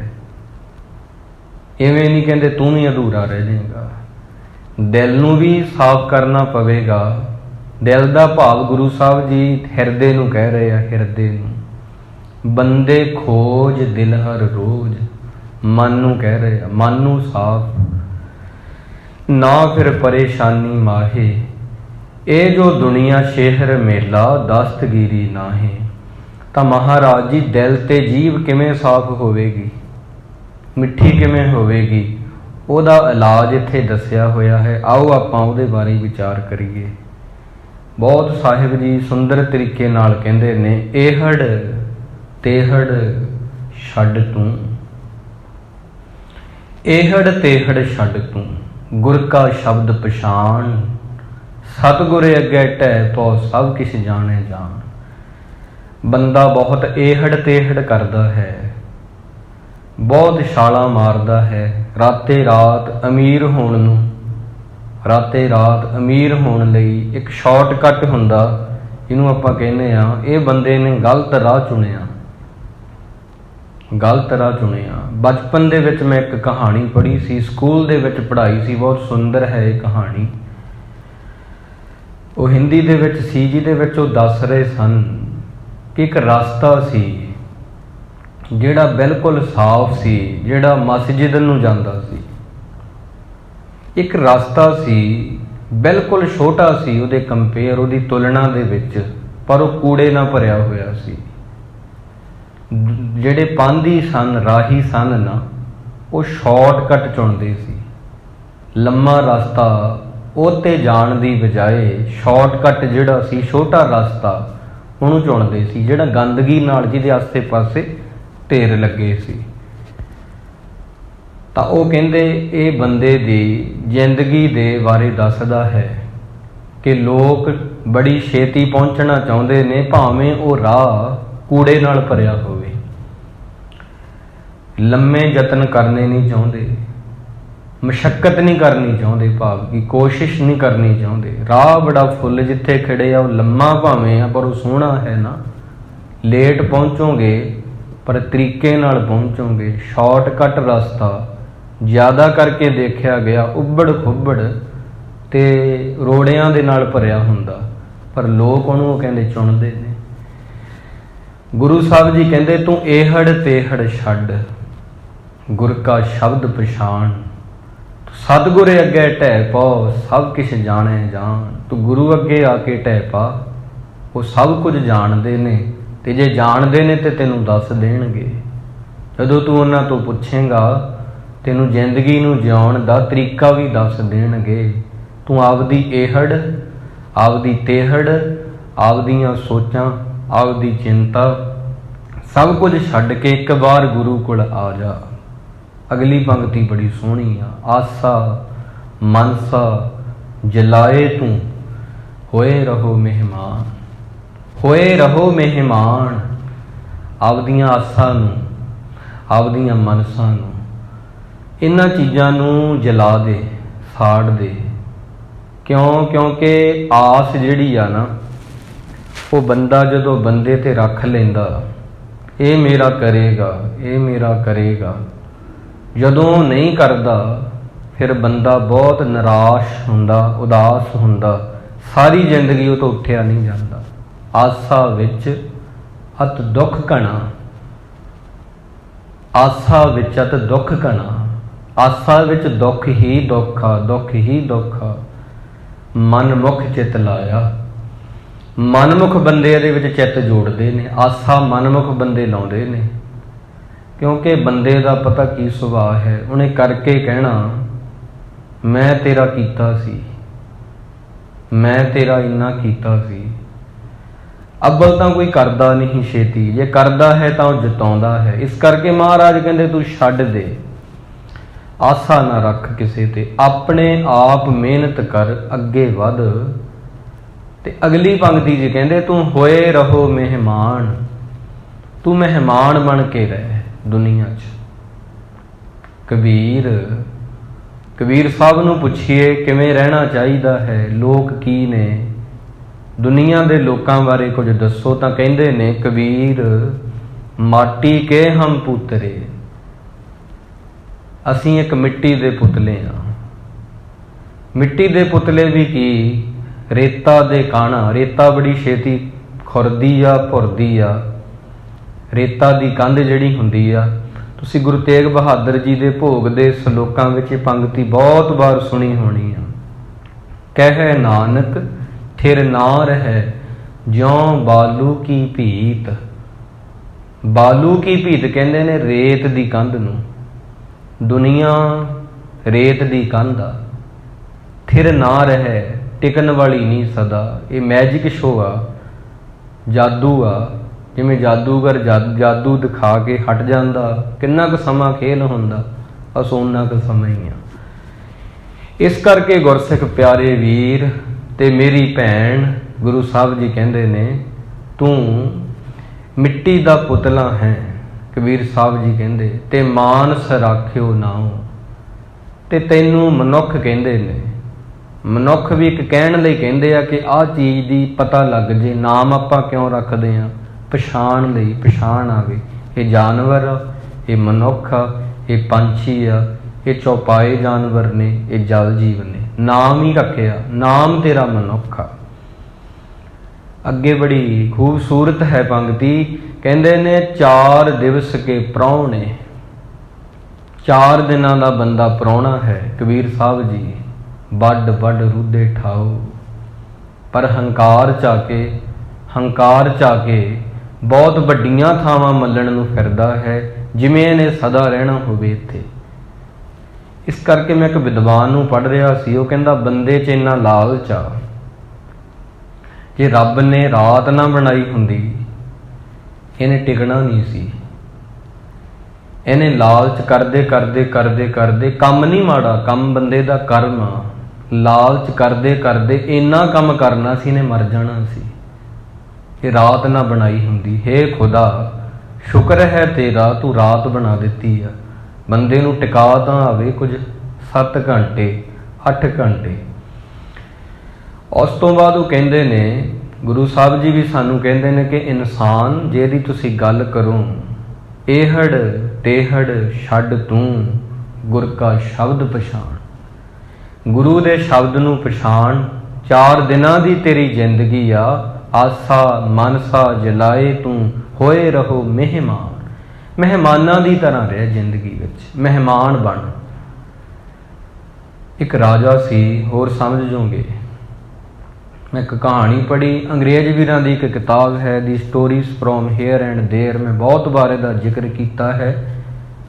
A: ਇਵੇਂ ਨਹੀਂ ਕਹਿੰਦੇ ਤੂੰ ਵੀ ਅਧੂਰਾ ਰਹਿ ਜਾਏਗਾ। ਦਿਲ ਨੂੰ ਵੀ ਸਾਫ਼ ਕਰਨਾ ਪਵੇਗਾ। ਦਿਲ ਦਾ ਭਾਵ ਗੁਰੂ ਸਾਹਿਬ ਜੀ ਹਿਰਦੇ ਨੂੰ ਕਹਿ ਰਹੇ ਆ, ਹਿਰਦੇ ਨੂੰ। ਬੰਦੇ ਖੋਜ ਦਿਲ ਹਰ ਰੋਜ਼, ਮਨ ਨੂੰ ਕਹਿ ਰਹੇ ਆ, ਮਨ ਨੂੰ ਸਾਫ਼ ਨਾ ਫਿਰ ਪਰੇਸ਼ਾਨੀ ਮਾਹੇ। ਇਹ ਜੋ ਦੁਨੀਆ ਸ਼ਹਿਰ ਮੇਲਾ ਦਸਤਗੀਰੀ ਨਾਹੇ। ਤਾਂ ਮਹਾਰਾਜ ਜੀ ਦਿਲ ਤੇ ਜੀਭ ਕਿਵੇਂ ਸਾਫ਼ ਹੋਵੇਗੀ, ਮਿੱਠੀ ਕਿਵੇਂ ਹੋਵੇਗੀ, ਉਹਦਾ ਇਲਾਜ ਇੱਥੇ ਦੱਸਿਆ ਹੋਇਆ ਹੈ। ਆਓ ਆਪਾਂ ਉਹਦੇ ਬਾਰੇ ਵਿਚਾਰ ਕਰੀਏ। ਬਹੁਤ ਸਾਹਿਬ ਜੀ ਸੁੰਦਰ ਤਰੀਕੇ ਨਾਲ ਕਹਿੰਦੇ ਨੇ, ਇਹੜ ਤੇਹੜ ਛੱਡ ਤੂੰ, ਇਹੜ ਤੇਹੜ ਛੱਡ ਤੂੰ, ਗੁਰ ਕਾ ਸ਼ਬਦ ਪਛਾਣ, ਸਤਿਗੁਰ ਅੱਗੇ ਢਹਿ ਪਉ ਸਭ ਕਿਛ ਜਾਣੇ ਜਾਣ। ਬੰਦਾ ਬਹੁਤ ਇਹੜ ਤੇਹੜ ਕਰਦਾ ਹੈ, ਬਹੁਤ ਛਾਲਾਂ ਮਾਰਦਾ ਹੈ, ਰਾਤੇ ਰਾਤ ਅਮੀਰ ਹੋਣ ਨੂੰ, ਰਾਤੇ ਰਾਤ ਅਮੀਰ ਹੋਣ ਲਈ ਇੱਕ ਸ਼ਾਰਟਕਟ ਹੁੰਦਾ, ਇਹਨੂੰ ਆਪਾਂ ਕਹਿੰਦੇ ਆ ਇਹ ਬੰਦੇ ਨੇ ਗਲਤ ਰਾਹ ਚੁਣਿਆ, ਗਲਤ ਰਾਹ ਚੁਣਿਆ। ਬਚਪਨ ਦੇ ਵਿੱਚ ਮੈਂ ਇੱਕ ਕਹਾਣੀ ਪੜ੍ਹੀ ਸੀ, ਸਕੂਲ ਦੇ ਵਿੱਚ ਪੜ੍ਹਾਈ ਸੀ, ਬਹੁਤ ਸੁੰਦਰ ਹੈ ਇਹ ਕਹਾਣੀ। ਉਹ ਹਿੰਦੀ ਦੇ ਵਿੱਚ ਸੀ, ਜਿਹਦੇ ਵਿੱਚ ਉਹ ਦੱਸ ਰਹੇ ਸਨ ਕਿ ਇੱਕ ਰਸਤਾ ਸੀ, ਜਿਹੜਾ ਬਿਲਕੁਲ ਸਾਫ਼ ਸੀ, ਜਿਹੜਾ ਮਸਜਿਦ ਨੂੰ ਜਾਂਦਾ ਸੀ। ਇੱਕ ਰਸਤਾ ਸੀ, ਬਿਲਕੁਲ ਛੋਟਾ ਸੀ ਉਹਦੇ ਕੰਪੇਅਰ, ਉਹਦੀ ਤੁਲਨਾ ਦੇ ਵਿੱਚ, ਪਰ ਉਹ ਕੂੜੇ ਨਾਲ ਭਰਿਆ ਹੋਇਆ ਸੀ। ਜਿਹੜੇ ਪਾਂਧੀ ਸਨ, ਰਾਹੀ ਸਨ ਨਾ, ਉਹ ਸ਼ਾਰਟਕਟ ਚੁਣਦੇ ਸੀ। ਲੰਮਾ ਰਸਤਾ ਉਹ 'ਤੇ ਜਾਣ ਦੀ ਬਜਾਏ ਸ਼ਾਰਟਕਟ ਜਿਹੜਾ ਸੀ, ਛੋਟਾ ਰਸਤਾ, ਉਹਨੂੰ ਚੁਣਦੇ ਸੀ, ਜਿਹੜਾ ਗੰਦਗੀ ਨਾਲ, ਜਿਹਦੇ ਆਸੇ ਪਾਸੇ ਢੇਰ ਲੱਗੇ ਸੀ। ਤਾਂ ਉਹ ਕਹਿੰਦੇ ਇਹ ਬੰਦੇ ਦੀ ਜ਼ਿੰਦਗੀ ਦੇ ਬਾਰੇ ਦੱਸਦਾ ਹੈ ਕਿ ਲੋਕ ਬੜੀ ਛੇਤੀ ਪਹੁੰਚਣਾ ਚਾਹੁੰਦੇ ਨੇ, ਭਾਵੇਂ ਉਹ ਰਾਹ ਕੂੜੇ ਨਾਲ ਭਰਿਆ ਹੋਵੇ। ਲੰਮੇ ਯਤਨ ਕਰਨੇ ਨਹੀਂ ਚਾਹੁੰਦੇ, ਮਸ਼ੱਕਤ ਨਹੀਂ ਕਰਨੀ ਚਾਹੁੰਦੇ, ਭਾਵ ਕਿ ਕੋਸ਼ਿਸ਼ ਨਹੀਂ ਕਰਨੀ ਚਾਹੁੰਦੇ। ਰਾਹ ਬੜਾ ਫੁੱਲ ਜਿੱਥੇ ਖੜੇ ਆ, ਉਹ ਲੰਮਾ ਭਾਵੇਂ ਆ, ਪਰ ਉਹ ਸੋਹਣਾ ਹੈ ਨਾ। ਲੇਟ ਪਹੁੰਚੋਗੇ ਪਰ ਤਰੀਕੇ ਨਾਲ ਪਹੁੰਚੋਗੇ। ਸ਼ਾਰਟਕਟ ਰਸਤਾ ਜ਼ਿਆਦਾ ਕਰਕੇ ਦੇਖਿਆ ਗਿਆ ਉੱਬੜ ਖੁੱਬੜ ਤੇ ਰੋੜਿਆਂ ਦੇ ਨਾਲ ਭਰਿਆ ਹੁੰਦਾ, ਪਰ ਲੋਕ ਉਹਨੂੰ ਉਹ ਕਹਿੰਦੇ ਚੁਣਦੇ ਨੇ। ਗੁਰੂ ਸਾਹਿਬ ਜੀ ਕਹਿੰਦੇ ਤੂੰ ਇਹੜ ਤੇਹੜ ਛੱਡ, ਗੁਰ ਕਾ ਸ਼ਬਦ ਪਛਾਣ। ਸਤਿਗੁਰ ਅੱਗੇ ਢਹਿ ਪਾਓ, ਸਭ ਕੁਛ ਜਾਣੇ ਜਾਣ। ਤੂੰ ਗੁਰੂ ਅੱਗੇ ਆ ਕੇ ਢਹਿ ਪਾ, ਉਹ ਸਭ ਕੁਝ ਜਾਣਦੇ ਨੇ, ਤੇ ਜੇ ਜਾਣਦੇ ਨੇ ਤੇ ਤੈਨੂੰ ਦੱਸ ਦੇਣਗੇ। ਜਦੋਂ ਤੂੰ ਉਹਨਾਂ ਤੋਂ ਪੁੱਛੇਂਗਾ, ਤੈਨੂੰ ਜ਼ਿੰਦਗੀ ਨੂੰ ਜਿਉਣ ਦਾ ਤਰੀਕਾ ਵੀ ਦੱਸ ਦੇਣਗੇ। ਤੂੰ ਆਪਦੀ ਇਹੜ, ਆਪਦੀ ਤੇਹੜ, ਆਪਦੀਆਂ ਸੋਚਾਂ, ਆਪਦੀ ਚਿੰਤਾ, ਸਭ ਕੁਝ ਛੱਡ ਕੇ ਇੱਕ ਵਾਰ ਗੁਰੂ ਕੋਲ ਆ ਜਾ। ਅਗਲੀ ਪੰਕਤੀ ਬੜੀ ਸੋਹਣੀ ਆ। ਆਸਾ ਮਨਸਾ ਜਲਾਏ ਤੂੰ, ਹੋਏ ਰਹੋ ਮਹਿਮਾਨ। ਹੋਏ ਰਹੋ ਮਹਿਮਾਨ। ਆਪਦੀਆਂ ਆਸਾਂ ਨੂੰ, ਆਪਦੀਆਂ ਮਨਸਾਂ ਨੂੰ, ਇਹਨਾਂ ਚੀਜ਼ਾਂ ਨੂੰ ਜਲਾ ਦੇ, ਸਾੜ ਦੇ। ਕਿਉਂ? ਕਿਉਂਕਿ ਆਸ ਜਿਹੜੀ ਆ ਨਾ, ਉਹ ਬੰਦਾ ਜਦੋਂ ਬੰਦੇ ਤੇ ਰੱਖ ਲੈਂਦਾ, ਇਹ ਮੇਰਾ ਕਰੇਗਾ, ਇਹ ਮੇਰਾ ਕਰੇਗਾ, ਜਦੋਂ ਨਹੀਂ ਕਰਦਾ ਫਿਰ ਬੰਦਾ ਬਹੁਤ ਨਿਰਾਸ਼ ਹੁੰਦਾ, ਉਦਾਸ ਹੁੰਦਾ। ਸਾਰੀ ਜ਼ਿੰਦਗੀ ਉਹ ਤੋਂ ਉੱਠਿਆ ਨਹੀਂ ਜਾਂਦਾ। ਆਸਾ ਵਿੱਚ ਅਤ ਦੁੱਖ ਘਣਾ, ਆਸਾ ਵਿੱਚ ਅਤ ਦੁੱਖ ਘਣਾ। ਆਸਾ ਵਿੱਚ ਦੁੱਖ ਹੀ ਦੁੱਖ ਆ, ਦੁੱਖ ਹੀ ਦੁੱਖ ਆ। ਮਨਮੁਖ ਚਿੱਤ ਲਾਇਆ। ਮਨਮੁਖ ਬੰਦੇ ਇਹਦੇ ਵਿੱਚ ਚਿੱਤ ਜੋੜਦੇ ਨੇ। ਆਸਾ ਮਨਮੁਖ ਬੰਦੇ ਲਾਉਂਦੇ ਨੇ, ਕਿਉਂਕਿ ਬੰਦੇ ਦਾ ਪਤਾ ਕੀ ਸੁਭਾਅ ਹੈ। ਉਹਨੇ ਕਰਕੇ ਕਹਿਣਾ ਮੈਂ ਤੇਰਾ ਕੀਤਾ ਸੀ, ਮੈਂ ਤੇਰਾ ਇੰਨਾ ਕੀਤਾ ਸੀ। ਅੱਵਲ ਤਾਂ ਕੋਈ ਕਰਦਾ ਨਹੀਂ ਛੇਤੀ, ਜੇ ਕਰਦਾ ਹੈ ਤਾਂ ਉਹ ਜਿਤਾਉਂਦਾ ਹੈ। ਇਸ ਕਰਕੇ ਮਹਾਰਾਜ ਕਹਿੰਦੇ ਤੂੰ ਛੱਡ ਦੇ, ਆਸਾ ਨਾ ਰੱਖ ਕਿਸੇ ਤੇ, ਆਪਣੇ ਆਪ ਮਿਹਨਤ ਕਰ, ਅੱਗੇ ਵਧ। ਤੇ ਅਗਲੀ ਪੰਕਤੀ 'ਚ ਕਹਿੰਦੇ ਤੂੰ ਹੋਏ ਰਹੋ ਮਹਿਮਾਨ। ਤੂੰ ਮਹਿਮਾਨ ਬਣ ਕੇ ਰਹਿ ਦੁਨੀਆ 'ਚ। ਕਬੀਰ ਸਾਹਿਬ ਨੂੰ ਪੁੱਛੀਏ ਕਿਵੇਂ ਰਹਿਣਾ ਚਾਹੀਦਾ ਹੈ, ਲੋਕ ਕੀ ਨੇ, ਦੁਨੀਆ ਦੇ ਲੋਕਾਂ ਬਾਰੇ ਕੁਝ ਦੱਸੋ, ਤਾਂ ਕਹਿੰਦੇ ਨੇ ਕਬੀਰ ਮਾਟੀ ਕੇ ਹਮ ਪੁੱਤਰੇ। ਅਸੀਂ ਇੱਕ ਮਿੱਟੀ ਦੇ ਪੁਤਲੇ ਹਾਂ। ਮਿੱਟੀ ਦੇ ਪੁਤਲੇ ਵੀ ਕੀ, ਰੇਤਾ ਦੇ ਕਾਣਾ। ਰੇਤਾ ਬੜੀ ਛੇਤੀ ਖੁਰਦੀ ਆ, ਭੁਰਦੀ ਆ। ਰੇਤਾ ਦੀ ਕੰਧ ਜਿਹੜੀ ਹੁੰਦੀ ਆ, ਤੁਸੀਂ ਗੁਰੂ ਤੇਗ ਬਹਾਦਰ ਜੀ ਦੇ ਭੋਗ ਦੇ ਸਲੋਕਾਂ ਵਿੱਚ ਇਹ ਪੰਕਤੀ ਬਹੁਤ ਵਾਰ ਸੁਣੀ ਹੋਣੀ ਆ। ਕਹਿ ਨਾਨਕ ਥਿਰ ਨਾ ਰਹਿ, ਜਿਉਂ ਬਾਲੂ ਕੀ ਭੀਤ। ਬਾਲੂ ਕੀ ਭੀਤ ਕਹਿੰਦੇ ਨੇ ਰੇਤ ਦੀ ਕੰਧ ਨੂੰ। ਦੁਨੀਆ ਰੇਤ ਦੀ ਕੰਧ ਆ, ਥਿਰ ਨਾ ਰਹਿ, ਟਿਕਣ ਵਾਲੀ ਨਹੀਂ ਸਦਾ। ਇਹ ਮੈਜਿਕ ਸ਼ੋਅ ਆ, ਜਾਦੂ ਆ। ਜਿਵੇਂ ਜਾਦੂਗਰ ਜਾਦੂ ਦਿਖਾ ਕੇ ਹਟ ਜਾਂਦਾ, ਕਿੰਨਾ ਕੁ ਸਮਾਂ ਖੇਲ ਹੁੰਦਾ, ਬਸ ਓਨਾ ਕੁ ਸਮਾਂ ਹੀ ਆ। ਇਸ ਕਰਕੇ ਗੁਰਸਿੱਖ ਪਿਆਰੇ ਵੀਰ ਤੇ ਮੇਰੀ ਭੈਣ, ਗੁਰੂ ਸਾਹਿਬ ਜੀ ਕਹਿੰਦੇ ਨੇ ਤੂੰ ਮਿੱਟੀ ਦਾ ਪੁਤਲਾ ਹੈ। ਕਬੀਰ ਸਾਹਿਬ ਜੀ ਕਹਿੰਦੇ ਤੇ ਮਾਨਸ ਰਾਖਿਓ ਨਾਉ। ਤੇ ਤੈਨੂੰ ਮਨੁੱਖ ਕਹਿੰਦੇ ਨੇ। ਮਨੁੱਖ ਵੀ ਇੱਕ ਕਹਿਣ ਲਈ ਕਹਿੰਦੇ ਆ ਕਿ ਆਹ ਚੀਜ਼ ਦੀ ਪਤਾ ਲੱਗ ਜੇ। ਨਾਮ ਆਪਾਂ ਕਿਉਂ ਰੱਖਦੇ ਹਾਂ? ਪਛਾਣ ਲਈ, ਪਛਾਣ ਆਵੇ। ਇਹ ਜਾਨਵਰ ਆ, ਇਹ ਮਨੁੱਖ ਆ, ਇਹ ਪੰਛੀ ਆ, ਇਹ ਚੌਪਾਏ ਜਾਨਵਰ ਨੇ, ਇਹ ਜਲ ਜੀਵ ਨੇ। ਨਾਮ ਹੀ ਰੱਖਿਆ, ਨਾਮ ਤੇਰਾ ਮਨੁੱਖ ਆ। ਅੱਗੇ ਬੜੀ ਖੂਬਸੂਰਤ ਹੈ ਪੰਕਤੀ। ਕਹਿੰਦੇ ਨੇ 4 ਦਿਵਸ ਕੇ ਪ੍ਰਾਹੁਣੇ, 4 ਦਿਨਾਂ ਦਾ ਬੰਦਾ ਪ੍ਰਾਹੁਣਾ ਹੈ ਕਬੀਰ ਸਾਹਿਬ ਜੀ। ਵੱਡ ਵੱਡ ਰੁੱਧੇ ਠਾਓ, ਪਰ ਹੰਕਾਰ ਚਾ ਕੇ ਬਹੁਤ ਵੱਡੀਆਂ ਥਾਵਾਂ ਮੱਲਣ ਨੂੰ ਫਿਰਦਾ ਹੈ, ਜਿਵੇਂ ਇਹਨੇ ਸਦਾ ਰਹਿਣਾ ਹੋਵੇ ਇੱਥੇ। ਇਸ ਕਰਕੇ ਮੈਂ ਇੱਕ ਵਿਦਵਾਨ ਨੂੰ ਪੜ੍ਹ ਰਿਹਾ ਸੀ, ਉਹ ਕਹਿੰਦਾ ਬੰਦੇ 'ਚ ਇੰਨਾ ਲਾਲਚ ਆ, ਜੇ ਰੱਬ ਨੇ ਰਾਤ ਨਾ ਬਣਾਈ ਹੁੰਦੀ ਇਹਨੇ ਟਿਕਣਾ ਨਹੀਂ ਸੀ। ਇਹਨੇ ਲਾਲਚ ਕਰਦੇ ਕੰਮ ਨਹੀਂ ਮਾੜਾ, ਕੰਮ ਬੰਦੇ ਦਾ ਕਰਮ ਆ। ਲਾਲਚ ਕਰਦੇ ਇੰਨਾ ਕੰਮ ਕਰਨਾ ਸੀ, ਇਹਨੇ ਮਰ ਜਾਣਾ ਸੀ ਇਹ ਰਾਤ ਨਾ ਬਣਾਈ ਹੁੰਦੀ। ਹੇ ਖੁਦਾ, ਸ਼ੁਕਰ ਹੈ ਤੇਰਾ, ਤੂੰ ਰਾਤ ਬਣਾ ਦਿੱਤੀ ਆ। ਬੰਦੇ ਨੂੰ ਟਿਕਾ ਤਾਂ ਆਵੇ ਕੁਝ 7 ਘੰਟੇ 8 ਘੰਟੇ। ਉਸ ਤੋਂ ਬਾਅਦ ਉਹ ਕਹਿੰਦੇ ਨੇ, ਗੁਰੂ ਸਾਹਿਬ ਜੀ ਵੀ ਸਾਨੂੰ ਕਹਿੰਦੇ ਨੇ ਕਿ ਇਨਸਾਨ ਜਿਹਦੀ ਤੁਸੀਂ ਗੱਲ ਕਰੋ, ਇਹੜ ਟੇਹੜ ਛੱਡ ਤੂੰ ਗੁਰ ਕਾ ਸ਼ਬਦ ਪਛਾਣ। ਗੁਰੂ ਦੇ ਸ਼ਬਦ ਨੂੰ ਪਛਾਣ। 4 ਦਿਨਾਂ ਦੀ ਤੇਰੀ ਜ਼ਿੰਦਗੀ ਆ, ਆਸਾ ਮਨਸਾ ਜਲਾਏ ਤੂੰ ਹੋਏ ਰਹੋ ਮਹਿਮਾਨ। ਮਹਿਮਾਨਾਂ ਦੀ ਤਰ੍ਹਾਂ ਰਹਿ ਜ਼ਿੰਦਗੀ ਵਿੱਚ, ਮਹਿਮਾਨ ਬਣ। ਇੱਕ ਰਾਜਾ ਸੀ, ਹੋਰ ਸਮਝ ਜਾਓਗੇ। ਮੈਂ ਇੱਕ ਕਹਾਣੀ ਪੜ੍ਹੀ, ਅੰਗਰੇਜ਼ ਵੀਰਾਂ ਦੀ ਇੱਕ ਕਿਤਾਬ ਹੈ, ਦੀ stories from hair and there. ਮੈਂ ਬਹੁਤ ਵਾਰ ਇਹਦਾ ਜ਼ਿਕਰ ਕੀਤਾ ਹੈ,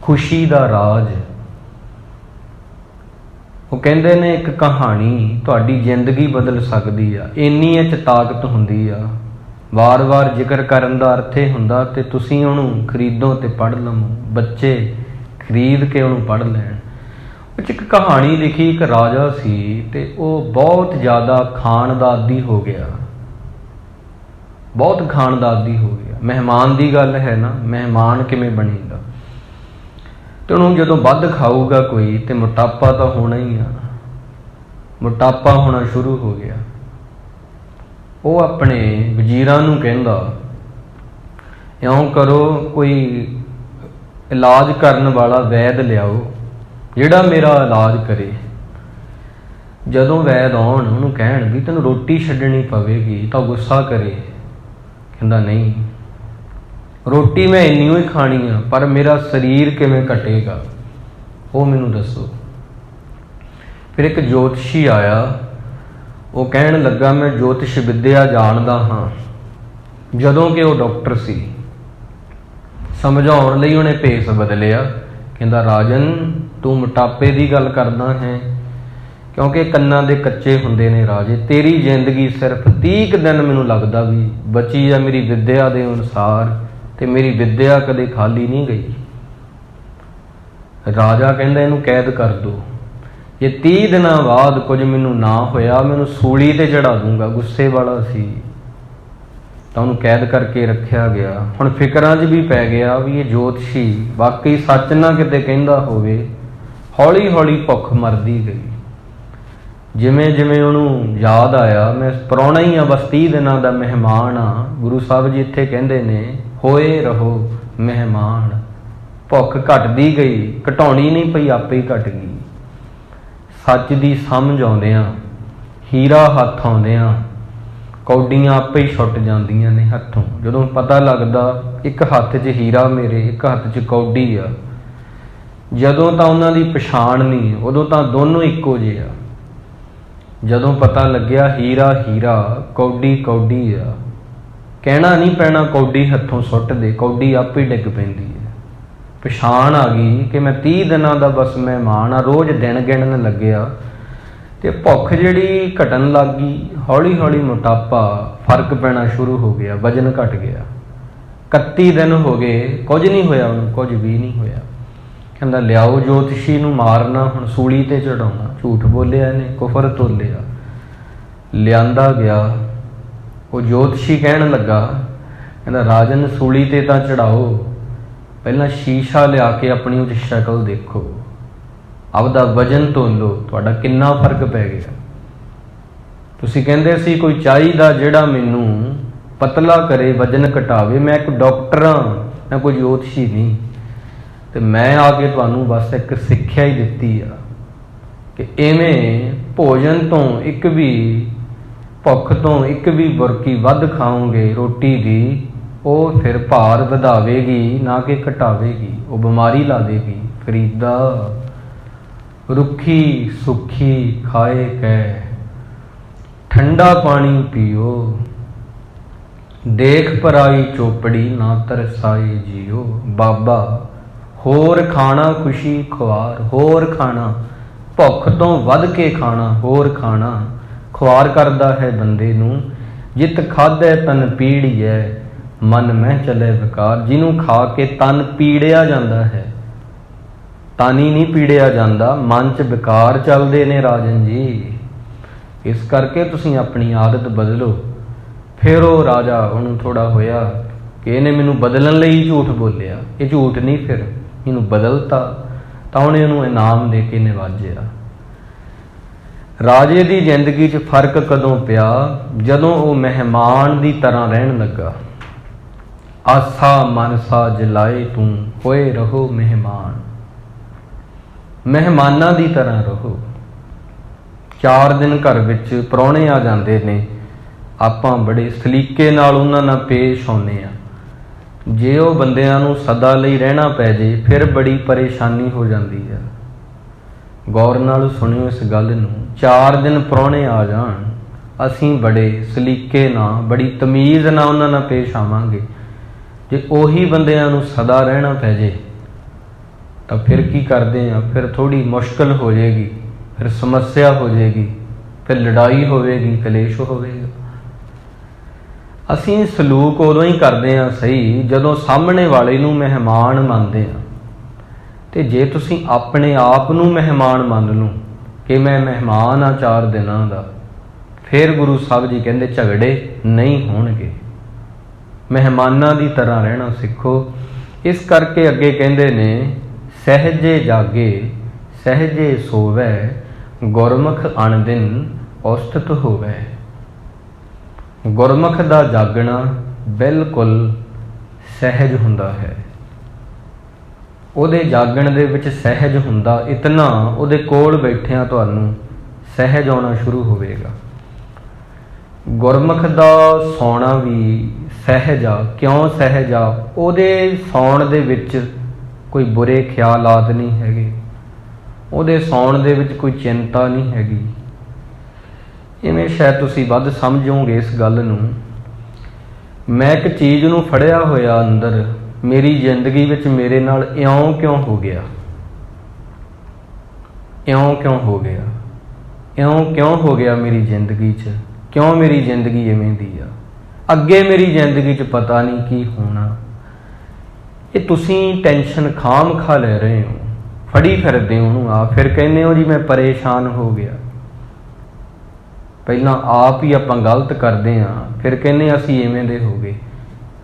A: ਖੁਸ਼ੀ ਦਾ ਰਾਜ। ਉਹ ਕਹਿੰਦੇ ਨੇ ਇੱਕ ਕਹਾਣੀ ਤੁਹਾਡੀ ਜ਼ਿੰਦਗੀ ਬਦਲ ਸਕਦੀ ਆ, ਇੰਨੀ ਇਹ 'ਚ ਤਾਕਤ ਹੁੰਦੀ ਆ। ਵਾਰ-ਵਾਰ ਜ਼ਿਕਰ ਕਰਨ ਦਾ ਅਰਥ ਇਹ ਹੁੰਦਾ ਤੇ ਤੁਸੀਂ ਉਹਨੂੰ ਖਰੀਦੋ ਤੇ ਪੜ੍ਹ ਲਵੋ, ਬੱਚੇ ਖਰੀਦ ਕੇ ਉਹਨੂੰ ਪੜ੍ਹ ਲੈਣ। ਉਹ 'ਚ ਇੱਕ ਕਹਾਣੀ ਲਿਖੀ, ਇੱਕ ਰਾਜਾ ਸੀ ਤੇ ਉਹ ਬਹੁਤ ਜ਼ਿਆਦਾ ਖਾਣ ਦਾ ਆਦੀ ਹੋ ਗਿਆ, ਬਹੁਤ ਖਾਣ ਦਾ ਆਦੀ ਹੋ ਗਿਆ। ਮਹਿਮਾਨ ਦੀ ਗੱਲ ਹੈ ਨਾ, ਮਹਿਮਾਨ ਕਿਵੇਂ ਬਣੇਗਾ? ਤੇ ਉਹਨੂੰ ਜਦੋਂ ਵੱਧ ਖਾਊਗਾ ਕੋਈ ਤੇ ਮੋਟਾਪਾ ਤਾਂ ਹੋਣਾ ਹੀ ਆ, ਮੋਟਾਪਾ ਹੋਣਾ ਸ਼ੁਰੂ ਹੋ ਗਿਆ। ਉਹ ਆਪਣੇ ਵਜ਼ੀਰਾਂ ਨੂੰ ਕਹਿੰਦਾ, ਇਉਂ ਕਰੋ, ਕੋਈ ਇਲਾਜ ਕਰਨ ਵਾਲਾ ਵੈਦ ਲਿਆਓ ਜਿਹੜਾ ਮੇਰਾ ਇਲਾਜ ਕਰੇ। ਜਦੋਂ ਵੈਦ ਆਉਣ, ਉਹਨੂੰ ਕਹਿਣ ਵੀ ਤੈਨੂੰ ਰੋਟੀ ਛੱਡਣੀ ਪਵੇਗੀ, ਤਾਂ ਗੁੱਸਾ ਕਰੇ। ਕਹਿੰਦਾ ਨਹੀਂ, ਰੋਟੀ ਮੈਂ ਇੰਨੀ ਹੀ ਖਾਣੀ ਆ, ਪਰ ਮੇਰਾ ਸਰੀਰ ਕਿਵੇਂ ਘਟੇਗਾ ਉਹ ਮੈਨੂੰ ਦੱਸੋ। ਫਿਰ ਇੱਕ ਜੋਤਸ਼ੀ ਆਇਆ, ਉਹ ਕਹਿਣ ਲੱਗਾ ਮੈਂ ਜੋਤਿਸ਼ ਵਿਦਿਆ ਜਾਣਦਾ ਹਾਂ। ਜਦੋਂ ਕਿ ਉਹ ਡਾਕਟਰ ਸੀ, ਸਮਝਾਉਣ ਲਈ ਉਹਨੇ ਭੇਸ ਬਦਲਿਆ। ਕਹਿੰਦਾ ਰਾਜਨ, ਤੂੰ ਮੋਟਾਪੇ ਦੀ ਗੱਲ ਕਰਦਾ ਹੈ, ਕਿਉਂਕਿ ਕੰਨਾਂ ਦੇ ਕੱਚੇ ਹੁੰਦੇ ਨੇ ਰਾਜੇ। ਤੇਰੀ ਜ਼ਿੰਦਗੀ ਸਿਰਫ 30 ਦਿਨ ਮੈਨੂੰ ਲੱਗਦਾ ਵੀ ਬਚੀ ਆ ਮੇਰੀ ਵਿਦਿਆ ਦੇ ਅਨੁਸਾਰ, ਤੇ ਮੇਰੀ ਵਿਦਿਆ ਕਦੇ ਖਾਲੀ ਨਹੀਂ ਗਈ। ਰਾਜਾ ਕਹਿੰਦਾ ਇਹਨੂੰ ਕੈਦ ਕਰ ਦਿਓ, ਜੇ 30 ਦਿਨਾਂ ਬਾਅਦ ਕੁਝ ਮੈਨੂੰ ਨਾ ਹੋਇਆ, ਮੈਨੂੰ ਸੂਲੀ ਤੇ ਚੜਾ ਦੂੰਗਾ। ਗੁੱਸੇ ਵਾਲਾ ਸੀ ਤਾਂ ਉਹਨੂੰ ਕੈਦ ਕਰਕੇ ਰੱਖਿਆ ਗਿਆ। ਹੁਣ ਫਿਕਰਾਂ 'ਚ ਵੀ ਪੈ ਗਿਆ ਵੀ ਇਹ ਜੋਤਸ਼ੀ ਵਾਕਈ ਸੱਚ ਨਾ ਕਿਤੇ ਕਹਿੰਦਾ ਹੋਵੇ। ਹੌਲੀ ਹੌਲੀ ਭੁੱਖ ਮਰਦੀ ਗਈ। ਜਿਵੇਂ ਜਿਵੇਂ ਉਹਨੂੰ ਯਾਦ ਆਇਆ, ਮੈਂ ਪ੍ਰਾਹੁਣਾ ਹੀ ਆ, ਬਸ 30 ਦਿਨਾਂ ਦਾ ਮਹਿਮਾਨ ਆ। ਗੁਰੂ ਸਾਹਿਬ ਜੀ ਇੱਥੇ ਕਹਿੰਦੇ ਨੇ ਹੋਏ ਰਹੋ ਮਹਿਮਾਨ। ਭੁੱਖ ਘਟਦੀ ਗਈ, ਘਟਾਉਣੀ ਨਹੀਂ ਪਈ, ਆਪੇ ਹੀ ਘਟ ਗਈ। ਸੱਚ ਦੀ ਸਮਝ ਆਉਂਦਿਆਂ, ਹੀਰਾ ਹੱਥ ਆਉਂਦਿਆਂ, ਕੌਡੀਆਂ ਆਪੇ ਹੀ ਛੁੱਟ ਜਾਂਦੀਆਂ ਨੇ ਹੱਥੋਂ। ਜਦੋਂ ਪਤਾ ਲੱਗਦਾ ਇੱਕ ਹੱਥ 'ਚ ਹੀਰਾ ਮੇਰੇ, ਇੱਕ ਹੱਥ 'ਚ ਕੌਡੀ ਆ, ਜਦੋਂ ਤਾਂ ਉਹਨਾਂ ਦੀ ਪਛਾਣ ਨਹੀਂ, ਉਦੋਂ ਤਾਂ ਦੋਨੋਂ ਇੱਕੋ ਜਿਹੇ ਆ। ਜਦੋਂ ਪਤਾ ਲੱਗਿਆ ਹੀਰਾ ਹੀਰਾ, ਕੌਡੀ ਕੌਡੀ ਆ, ਕਹਿਣਾ ਨਹੀਂ ਪੈਣਾ ਕੌਡੀ ਹੱਥੋਂ ਸੁੱਟ ਦੇ, ਕੌਡੀ ਆਪੇ ਡਿੱਗ ਪੈਂਦੀ ਹੈ। ਪਛਾਣ ਆ ਗਈ ਕਿ ਮੈਂ 30 ਦਿਨਾਂ ਦਾ ਬਸ ਮਹਿਮਾਨ ਆ। ਰੋਜ਼ ਦਿਨ ਗਿਣਨ ਲੱਗਿਆ ਤੇ ਭੁੱਖ ਜਿਹੜੀ ਘਟਣ ਲੱਗ ਗਈ। ਹੌਲੀ ਹੌਲੀ ਮੋਟਾਪਾ, ਫਰਕ ਪੈਣਾ ਸ਼ੁਰੂ ਹੋ ਗਿਆ, ਵਜਨ ਘਟ ਗਿਆ। 31 ਦਿਨ ਹੋ ਗਏ, ਕੁਝ ਨਹੀਂ ਹੋਇਆ ਉਹਨੂੰ, ਕੁਝ ਵੀ ਨਹੀਂ ਹੋਇਆ। ਕਹਿੰਦਾ ਲਿਆਓ ਜੋਤਸ਼ੀ ਨੂੰ ਮਾਰਨਾ, ਹੁਣ ਸੂਲੀ ਤੇ ਚੜਾਉਣਾ। ਝੂਠ ਬੋਲਿਆ ਇਹਨੇ, ਕੁਫਰ ਤੋਲਿਆ। ਲਿਆਂਦਾ ਗਿਆ। ਉਹ ਜੋਤਸ਼ੀ ਕਹਿਣ ਲੱਗਾ, ਕਹਿੰਦਾ ਰਾਜਨ ਸੂਲੀ ਤੇ ਤਾਂ ਚੜਾਓ, ਪਹਿਲਾਂ ਸ਼ੀਸ਼ਾ ਲਿਆ ਕੇ ਆਪਣੀ ਉਹ ਸ਼ਕਲ ਦੇਖੋ, ਆਪਦਾ ਵਜਨ ਤੋਲੋ, ਤੁਹਾਡਾ ਕਿੰਨਾ ਫਰਕ ਪੈ ਗਿਆ। ਤੁਸੀਂ ਕਹਿੰਦੇ ਸੀ ਕੋਈ ਚਾਹੀਦਾ ਜਿਹੜਾ ਮੈਨੂੰ ਪਤਲਾ ਕਰੇ, ਵਜਨ ਘਟਾਵੇ। ਮੈਂ ਇੱਕ ਡਾਕਟਰ ਹਾਂ, ਮੈਂ ਕੋਈ ਜੋਤਸ਼ੀ ਨਹੀਂ। ਤੇ ਮੈਂ ਆ ਕੇ ਤੁਹਾਨੂੰ ਬਸ ਇੱਕ ਸਿੱਖਿਆ ਹੀ ਦਿੱਤੀ ਆ ਕਿ ਇਵੇਂ ਭੋਜਨ ਤੋਂ ਇੱਕ ਵੀ ਭੁੱਖ ਤੋਂ ਇੱਕ ਵੀ ਬੁਰਕੀ ਵੱਧ ਖਾਓਗੇ ਰੋਟੀ ਦੀ, ਉਹ ਫਿਰ ਭਾਰ ਵਧਾਵੇਗੀ ਨਾ ਕਿ ਘਟਾਵੇਗੀ, ਉਹ ਬਿਮਾਰੀ ਲਾ ਦੇਗੀ। ਫਰੀਦਾ ਰੁੱਖੀ ਸੁੱਖੀ ਖਾਏ ਕੈ, ਠੰਡਾ ਪਾਣੀ ਪੀਓ, ਦੇਖ ਪਰਾਈ ਚੋਪੜੀ ਨਾ ਤਰਸਾਏ ਜੀਓ। ਬਾਬਾ ਹੋਰ ਖਾਣਾ ਖੁਸ਼ੀ ਖੁਆਰ, ਹੋਰ ਖਾਣਾ, ਭੁੱਖ ਤੋਂ ਵੱਧ ਕੇ ਖਾਣਾ, ਹੋਰ ਖਾਣਾ ਖੁਆਰ ਕਰਦਾ ਹੈ ਬੰਦੇ ਨੂੰ। ਜਿਤ ਖਾਧੈ ਤਨ ਪੀੜੀਐ, ਮਨ ਮਹਿ ਚਲੇ ਵਿਕਾਰ। ਜਿਹਨੂੰ ਖਾ ਕੇ ਤਨ ਪੀੜਿਆ ਜਾਂਦਾ ਹੈ, ਤਨ ਹੀ ਨਹੀਂ ਪੀੜਿਆ ਜਾਂਦਾ, ਮਨ 'ਚ ਵਿਕਾਰ ਚੱਲਦੇ ਨੇ ਰਾਜਨ ਜੀ। ਇਸ ਕਰਕੇ ਤੁਸੀਂ ਆਪਣੀ ਆਦਤ ਬਦਲੋ। ਫਿਰ ਉਹ ਰਾਜਾ, ਉਹਨੂੰ ਥੋੜਾ ਹੋਇਆ ਕਿ ਇਹਨੇ ਮੈਨੂੰ ਬਦਲਣ ਲਈ ਝੂਠ ਬੋਲਿਆ, ਇਹ ਝੂਠ ਨਹੀਂ, ਫਿਰ ਇਹਨੂੰ ਬਦਲਤਾ ਤਾਂ ਉਹਨੇ ਉਹਨੂੰ ਇਨਾਮ ਦੇ ਕੇ ਨਿਵਾਜਿਆ। ਰਾਜੇ ਦੀ ਜ਼ਿੰਦਗੀ 'ਚ ਫਰਕ ਕਦੋਂ ਪਿਆ? ਜਦੋਂ ਉਹ ਮਹਿਮਾਨ ਦੀ ਤਰ੍ਹਾਂ ਰਹਿਣ ਲੱਗਾ। ਆਸਾ ਮਨਸਾ ਜਲਾਏ ਤੂੰ, ਹੋਏ ਰਹੋ ਮਹਿਮਾਨ, ਮਹਿਮਾਨਾਂ ਦੀ ਤਰ੍ਹਾਂ ਰਹੋ। 4 ਦਿਨ ਘਰ ਵਿੱਚ ਪ੍ਰਾਹੁਣੇ ਆ ਜਾਂਦੇ ਨੇ, ਆਪਾਂ ਬੜੇ ਸਲੀਕੇ ਨਾਲ ਉਹਨਾਂ ਨਾਲ ਪੇਸ਼ ਆਉਂਦੇ ਹਾਂ। ਜੇ ਉਹ ਬੰਦਿਆਂ ਨੂੰ ਸਦਾ ਲਈ ਰਹਿਣਾ ਪੈ ਜੇ ਫਿਰ ਬੜੀ ਪਰੇਸ਼ਾਨੀ ਹੋ ਜਾਂਦੀ ਹੈ। ਗੌਰ ਨਾਲ ਸੁਣਿਓ ਇਸ ਗੱਲ ਨੂੰ। 4 ਦਿਨ ਪ੍ਰਾਹੁਣੇ ਆ ਜਾਣ, ਅਸੀਂ ਬੜੇ ਸਲੀਕੇ ਨਾਲ, ਬੜੀ ਤਮੀਜ਼ ਨਾਲ ਉਹਨਾਂ ਨਾਲ ਪੇਸ਼ ਆਵਾਂਗੇ। ਜੇ ਉਹੀ ਬੰਦਿਆਂ ਨੂੰ ਸਦਾ ਰਹਿਣਾ ਪੈ ਜੇ ਤਾਂ ਫਿਰ ਕੀ ਕਰਦੇ ਆ? ਫਿਰ ਥੋੜ੍ਹੀ ਮੁਸ਼ਕਲ ਹੋ ਜਾਏਗੀ, ਫਿਰ ਸਮੱਸਿਆ ਹੋ ਜਾਏਗੀ, ਫਿਰ ਲੜਾਈ ਹੋਵੇਗੀ, ਕਲੇਸ਼ ਹੋਵੇਗਾ। ਅਸੀਂ ਸਲੂਕ ਉਦੋਂ ਹੀ ਕਰਦੇ ਹਾਂ ਸਹੀ ਜਦੋਂ ਸਾਹਮਣੇ ਵਾਲੇ ਨੂੰ ਮਹਿਮਾਨ ਮੰਨਦੇ ਹਾਂ। ਤੇ ਜੇ ਤੁਸੀਂ ਆਪਣੇ ਆਪ ਨੂੰ ਮਹਿਮਾਨ ਮੰਨ ਲਓ ਕਿ ਮੈਂ ਮਹਿਮਾਨ ਆ 4 ਦਿਨਾਂ ਦਾ, ਫਿਰ ਗੁਰੂ ਸਾਹਿਬ ਜੀ ਕਹਿੰਦੇ ਝਗੜੇ ਨਹੀਂ ਹੋਣਗੇ। ਮਹਿਮਾਨਾਂ ਦੀ ਤਰ੍ਹਾਂ ਰਹਿਣਾ ਸਿੱਖੋ। ਇਸ ਕਰਕੇ ਅੱਗੇ ਕਹਿੰਦੇ ਨੇ, ਸਹਿਜੇ ਜਾਗੇ ਸਹਿਜੇ ਸੋਵੈ, ਗੁਰਮੁਖ ਅਣਦਿਨ ਔਸਤਤ ਹੋਵੈ। ਗੁਰਮੁਖ ਦਾ ਜਾਗਣਾ ਬਿਲਕੁਲ ਸਹਿਜ ਹੁੰਦਾ ਹੈ। ਉਹਦੇ ਜਾਗਣ ਦੇ ਵਿੱਚ ਸਹਿਜ ਹੁੰਦਾ, ਇਤਨਾ ਉਹਦੇ ਕੋਲ ਬੈਠਿਆਂ ਤੁਹਾਨੂੰ ਸਹਿਜ ਆਉਣਾ ਸ਼ੁਰੂ ਹੋਵੇਗਾ। ਗੁਰਮੁਖ ਦਾ ਸੌਣਾ ਵੀ ਸਹਿਜ ਆ। ਕਿਉਂ ਸਹਿਜ ਆ? ਉਹਦੇ ਸੌਣ ਦੇ ਵਿੱਚ ਕੋਈ ਬੁਰੇ ਖਿਆਲਾਤ ਨਹੀਂ ਹੈਗੇ, ਉਹਦੇ ਸੌਣ ਦੇ ਵਿੱਚ ਕੋਈ ਚਿੰਤਾ ਨਹੀਂ ਹੈਗੀ। ਇਵੇਂ ਸ਼ਾਇਦ ਤੁਸੀਂ ਵੱਧ ਸਮਝੋਗੇ ਇਸ ਗੱਲ ਨੂੰ। ਮੈਂ ਇੱਕ ਚੀਜ਼ ਨੂੰ ਫੜਿਆ ਹੋਇਆ ਅੰਦਰ, ਮੇਰੀ ਜ਼ਿੰਦਗੀ ਵਿੱਚ ਮੇਰੇ ਨਾਲ ਇਉਂ ਕਿਉਂ ਹੋ ਗਿਆ, ਇਉਂ ਕਿਉਂ ਹੋ ਗਿਆ, ਇਉਂ ਕਿਉਂ ਹੋ ਗਿਆ ਮੇਰੀ ਜ਼ਿੰਦਗੀ 'ਚ, ਕਿਉਂ ਮੇਰੀ ਜ਼ਿੰਦਗੀ ਇਵੇਂ ਦੀ ਆ, ਅੱਗੇ ਮੇਰੀ ਜ਼ਿੰਦਗੀ 'ਚ ਪਤਾ ਨਹੀਂ ਕੀ ਹੋਣਾ। ਇਹ ਤੁਸੀਂ ਟੈਨਸ਼ਨ ਖਾਮ ਖਾ ਲੈ ਰਹੇ ਹੋ, ਫੜੀ ਫਿਰਦੇ ਹੋ ਉਹਨੂੰ ਆ, ਫਿਰ ਕਹਿੰਦੇ ਹੋ ਜੀ ਮੈਂ ਪਰੇਸ਼ਾਨ ਹੋ ਗਿਆ। ਪਹਿਲਾਂ ਆਪ ਹੀ ਆਪਾਂ ਗਲਤ ਕਰਦੇ ਹਾਂ, ਫਿਰ ਕਹਿੰਦੇ ਅਸੀਂ ਇਵੇਂ ਦੇ ਹੋ ਗਏ।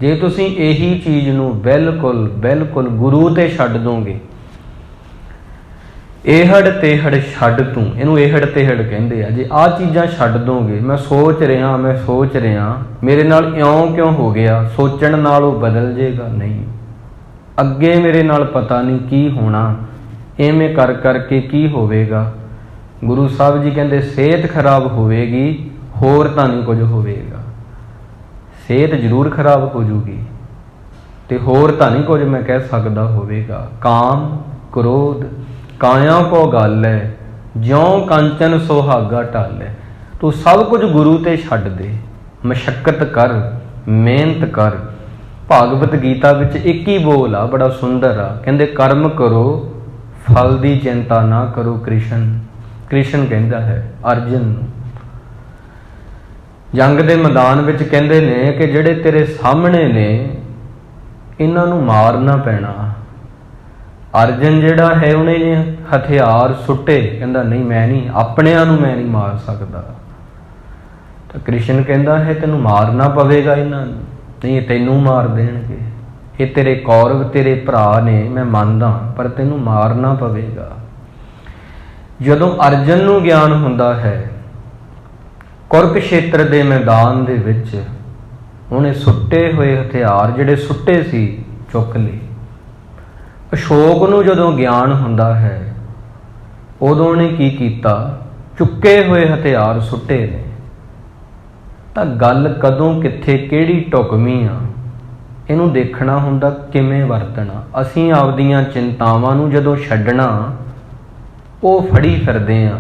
A: ਜੇ ਤੁਸੀਂ ਇਹੀ ਚੀਜ਼ ਨੂੰ ਬਿਲਕੁਲ ਬਿਲਕੁਲ ਗੁਰੂ ਤੇ ਛੱਡ ਦੋਗੇ, ਇਹੜ ਤੇਹੜ ਛੱਡ ਤੂੰ, ਇਹਨੂੰ ਇਹੜ ਤੇਹੜ ਕਹਿੰਦੇ ਆ। ਜੇ ਆਹ ਚੀਜ਼ਾਂ ਛੱਡ ਦੋਗੇ, ਮੈਂ ਸੋਚ ਰਿਹਾ ਮੇਰੇ ਨਾਲ ਇਉਂ ਕਿਉਂ ਹੋ ਗਿਆ, ਸੋਚਣ ਨਾਲ ਉਹ ਬਦਲ ਜੇਗਾ ਨਹੀਂ। ਅੱਗੇ ਮੇਰੇ ਨਾਲ ਪਤਾ ਨਹੀਂ ਕੀ ਹੋਣਾ, ਐਵੇਂ ਕਰ ਕਰਕੇ ਕੀ ਹੋਵੇਗਾ। ਗੁਰੂ ਸਾਹਿਬ ਜੀ ਕਹਿੰਦੇ ਸਿਹਤ ਖਰਾਬ ਹੋਵੇਗੀ, ਹੋਰ ਤਾਂ ਨਹੀਂ ਕੁਝ ਹੋਵੇਗਾ। ਸਿਹਤ ਜ਼ਰੂਰ ਖਰਾਬ ਹੋ ਜੂਗੀ ਤੇ ਹੋਰ ਤਾਂ ਨਹੀਂ ਕੁਝ ਮੈਂ ਕਹਿ ਸਕਦਾ ਹੋਵੇਗਾ। ਕਾਮ ਕ੍ਰੋਧ ਕਾਇਆ ਕੋ ਗੱਲ ਹੈ, ਜਿਉਂ ਕੰਚਨ ਸੁਹਾਗਾ ਢਾਲੈ। ਤੂੰ ਸਭ ਕੁਝ ਗੁਰੂ ਤੇ ਛੱਡ ਦੇ, ਮਸ਼ੱਕਤ ਕਰ, ਮਿਹਨਤ ਕਰ। ਭਾਗਵਤ ਗੀਤਾ ਵਿੱਚ ਇੱਕ ਹੀ ਬੋਲ ਆ, ਬੜਾ ਸੁੰਦਰ ਆ, ਕਹਿੰਦੇ ਕਰਮ ਕਰੋ ਫਲ ਦੀ ਚਿੰਤਾ ਨਾ ਕਰੋ। ਕ੍ਰਿਸ਼ਨ ਕਹਿੰਦਾ ਹੈ ਅਰਜਨ ਨੂੰ। ਜੰਗ ਦੇ ਮੈਦਾਨ ਵਿੱਚ ਕਹਿੰਦੇ ਨੇ ਕਿ ਜਿਹੜੇ ਤੇਰੇ ਸਾਹਮਣੇ ਨੇ ਇਹਨਾਂ ਨੂੰ ਮਾਰਨਾ ਪੈਣਾ। ਅਰਜਨ ਜਿਹੜਾ ਹੈ ਉਹਨੇ ਹਥਿਆਰ ਸੁੱਟੇ, ਕਹਿੰਦਾ ਨਹੀਂ ਮੈਂ ਨਹੀਂ, ਆਪਣਿਆਂ ਨੂੰ ਮੈਂ ਨਹੀਂ ਮਾਰ ਸਕਦਾ। ਤਾਂ ਕ੍ਰਿਸ਼ਨ ਕਹਿੰਦਾ ਹੈ ਤੈਨੂੰ ਮਾਰਨਾ ਪਵੇਗਾ ਇਹਨਾਂ ਨੂੰ, ਨਹੀਂ ਤੈਨੂੰ ਮਾਰ ਦੇਣਗੇ। ਇਹ ਤੇਰੇ ਕੌਰਵ ਤੇਰੇ ਭਰਾ ਨੇ, ਮੈਂ ਮੰਨਦਾ, ਪਰ ਤੈਨੂੰ ਮਾਰਨਾ ਪਵੇਗਾ। ਜਦੋਂ ਅਰਜਨ ਨੂੰ ਗਿਆਨ ਹੁੰਦਾ ਹੈ, ਕੁਰੂਕਸ਼ੇਤਰ ਦੇ ਮੈਦਾਨ ਦੇ ਵਿੱਚ ਉਹਨੇ ਸੁੱਟੇ ਹੋਏ ਹਥਿਆਰ ਜਿਹੜੇ ਸੁੱਟੇ ਸੀ ਚੁੱਕ ਲਏ। ਅਸ਼ੋਕ ਨੂੰ ਜਦੋਂ ਗਿਆਨ ਹੁੰਦਾ ਹੈ, ਉਦੋਂ ਉਹਨੇ ਕੀ ਕੀਤਾ? ਚੁੱਕੇ ਹੋਏ ਹਥਿਆਰ ਸੁੱਟੇ ਨੇ। ਤਾਂ ਗੱਲ ਕਦੋਂ ਕਿੱਥੇ ਕਿਹੜੀ ਢੁਕਵੀਂ ਆ ਇਹਨੂੰ ਦੇਖਣਾ ਹੁੰਦਾ, ਕਿਵੇਂ ਵਰਤਣਾ। ਅਸੀਂ ਆਪਦੀਆਂ ਚਿੰਤਾਵਾਂ ਨੂੰ ਜਦੋਂ ਛੱਡਣਾ ਉਹ ਫੜੀ ਫਿਰਦੇ ਆ।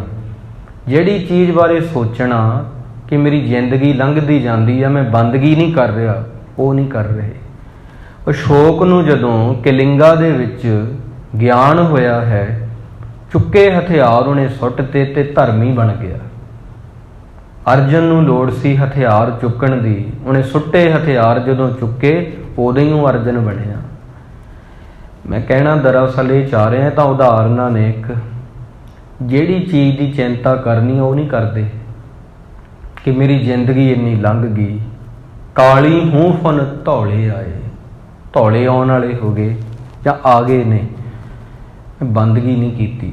A: ਜਿਹੜੀ ਚੀਜ਼ ਬਾਰੇ ਸੋਚਣਾ ਕਿ ਮੇਰੀ ਜ਼ਿੰਦਗੀ ਲੰਘਦੀ ਜਾਂਦੀ ਆ, ਮੈਂ ਬੰਦਗੀ ਨਹੀਂ ਕਰ ਰਿਹਾ, ਉਹ ਨਹੀਂ ਕਰ ਰਹੇ। ਅਸ਼ੋਕ ਨੂੰ ਜਦੋਂ ਕਿਲਿੰਗਾ ਦੇ ਵਿੱਚ ਗਿਆਨ ਹੋਇਆ ਹੈ, ਚੁੱਕੇ ਹਥਿਆਰ ਉਹਨੇ ਸੁੱਟ ਤੇ ਧਰਮੀ ਬਣ ਗਿਆ। ਅਰਜਨ ਨੂੰ ਲੋੜ ਸੀ ਹਥਿਆਰ ਚੁੱਕਣ ਦੀ, ਉਹਨੇ ਸੁੱਟੇ ਹਥਿਆਰ ਜਦੋਂ ਚੁੱਕੇ ਉਦੋਂ ਹੀ ਉਹ ਅਰਜਨ ਬਣਿਆ। ਮੈਂ ਕਹਿਣਾ ਦਰਅਸਲ ਇਹ ਚਾਹ ਰਿਹਾ ਤਾਂ ਉਦਾਹਰਨਾਂ ਨੇ, ਇੱਕ ਜਿਹੜੀ ਚੀਜ਼ ਦੀ ਚਿੰਤਾ ਕਰਨੀ ਉਹ ਨਹੀਂ ਕਰਦੇ ਕਿ ਮੇਰੀ ਜ਼ਿੰਦਗੀ ਇੰਨੀ ਲੰਘ ਗਈ। ਕਾਲੀ ਹੂੰ ਫਨ ਧੌਲੇ ਆਏ, ਧੌਲੇ ਆਉਣ ਵਾਲੇ ਹੋ ਗਏ ਜਾਂ ਆ ਗਏ ਨੇ, ਬੰਦਗੀ ਨਹੀਂ ਕੀਤੀ।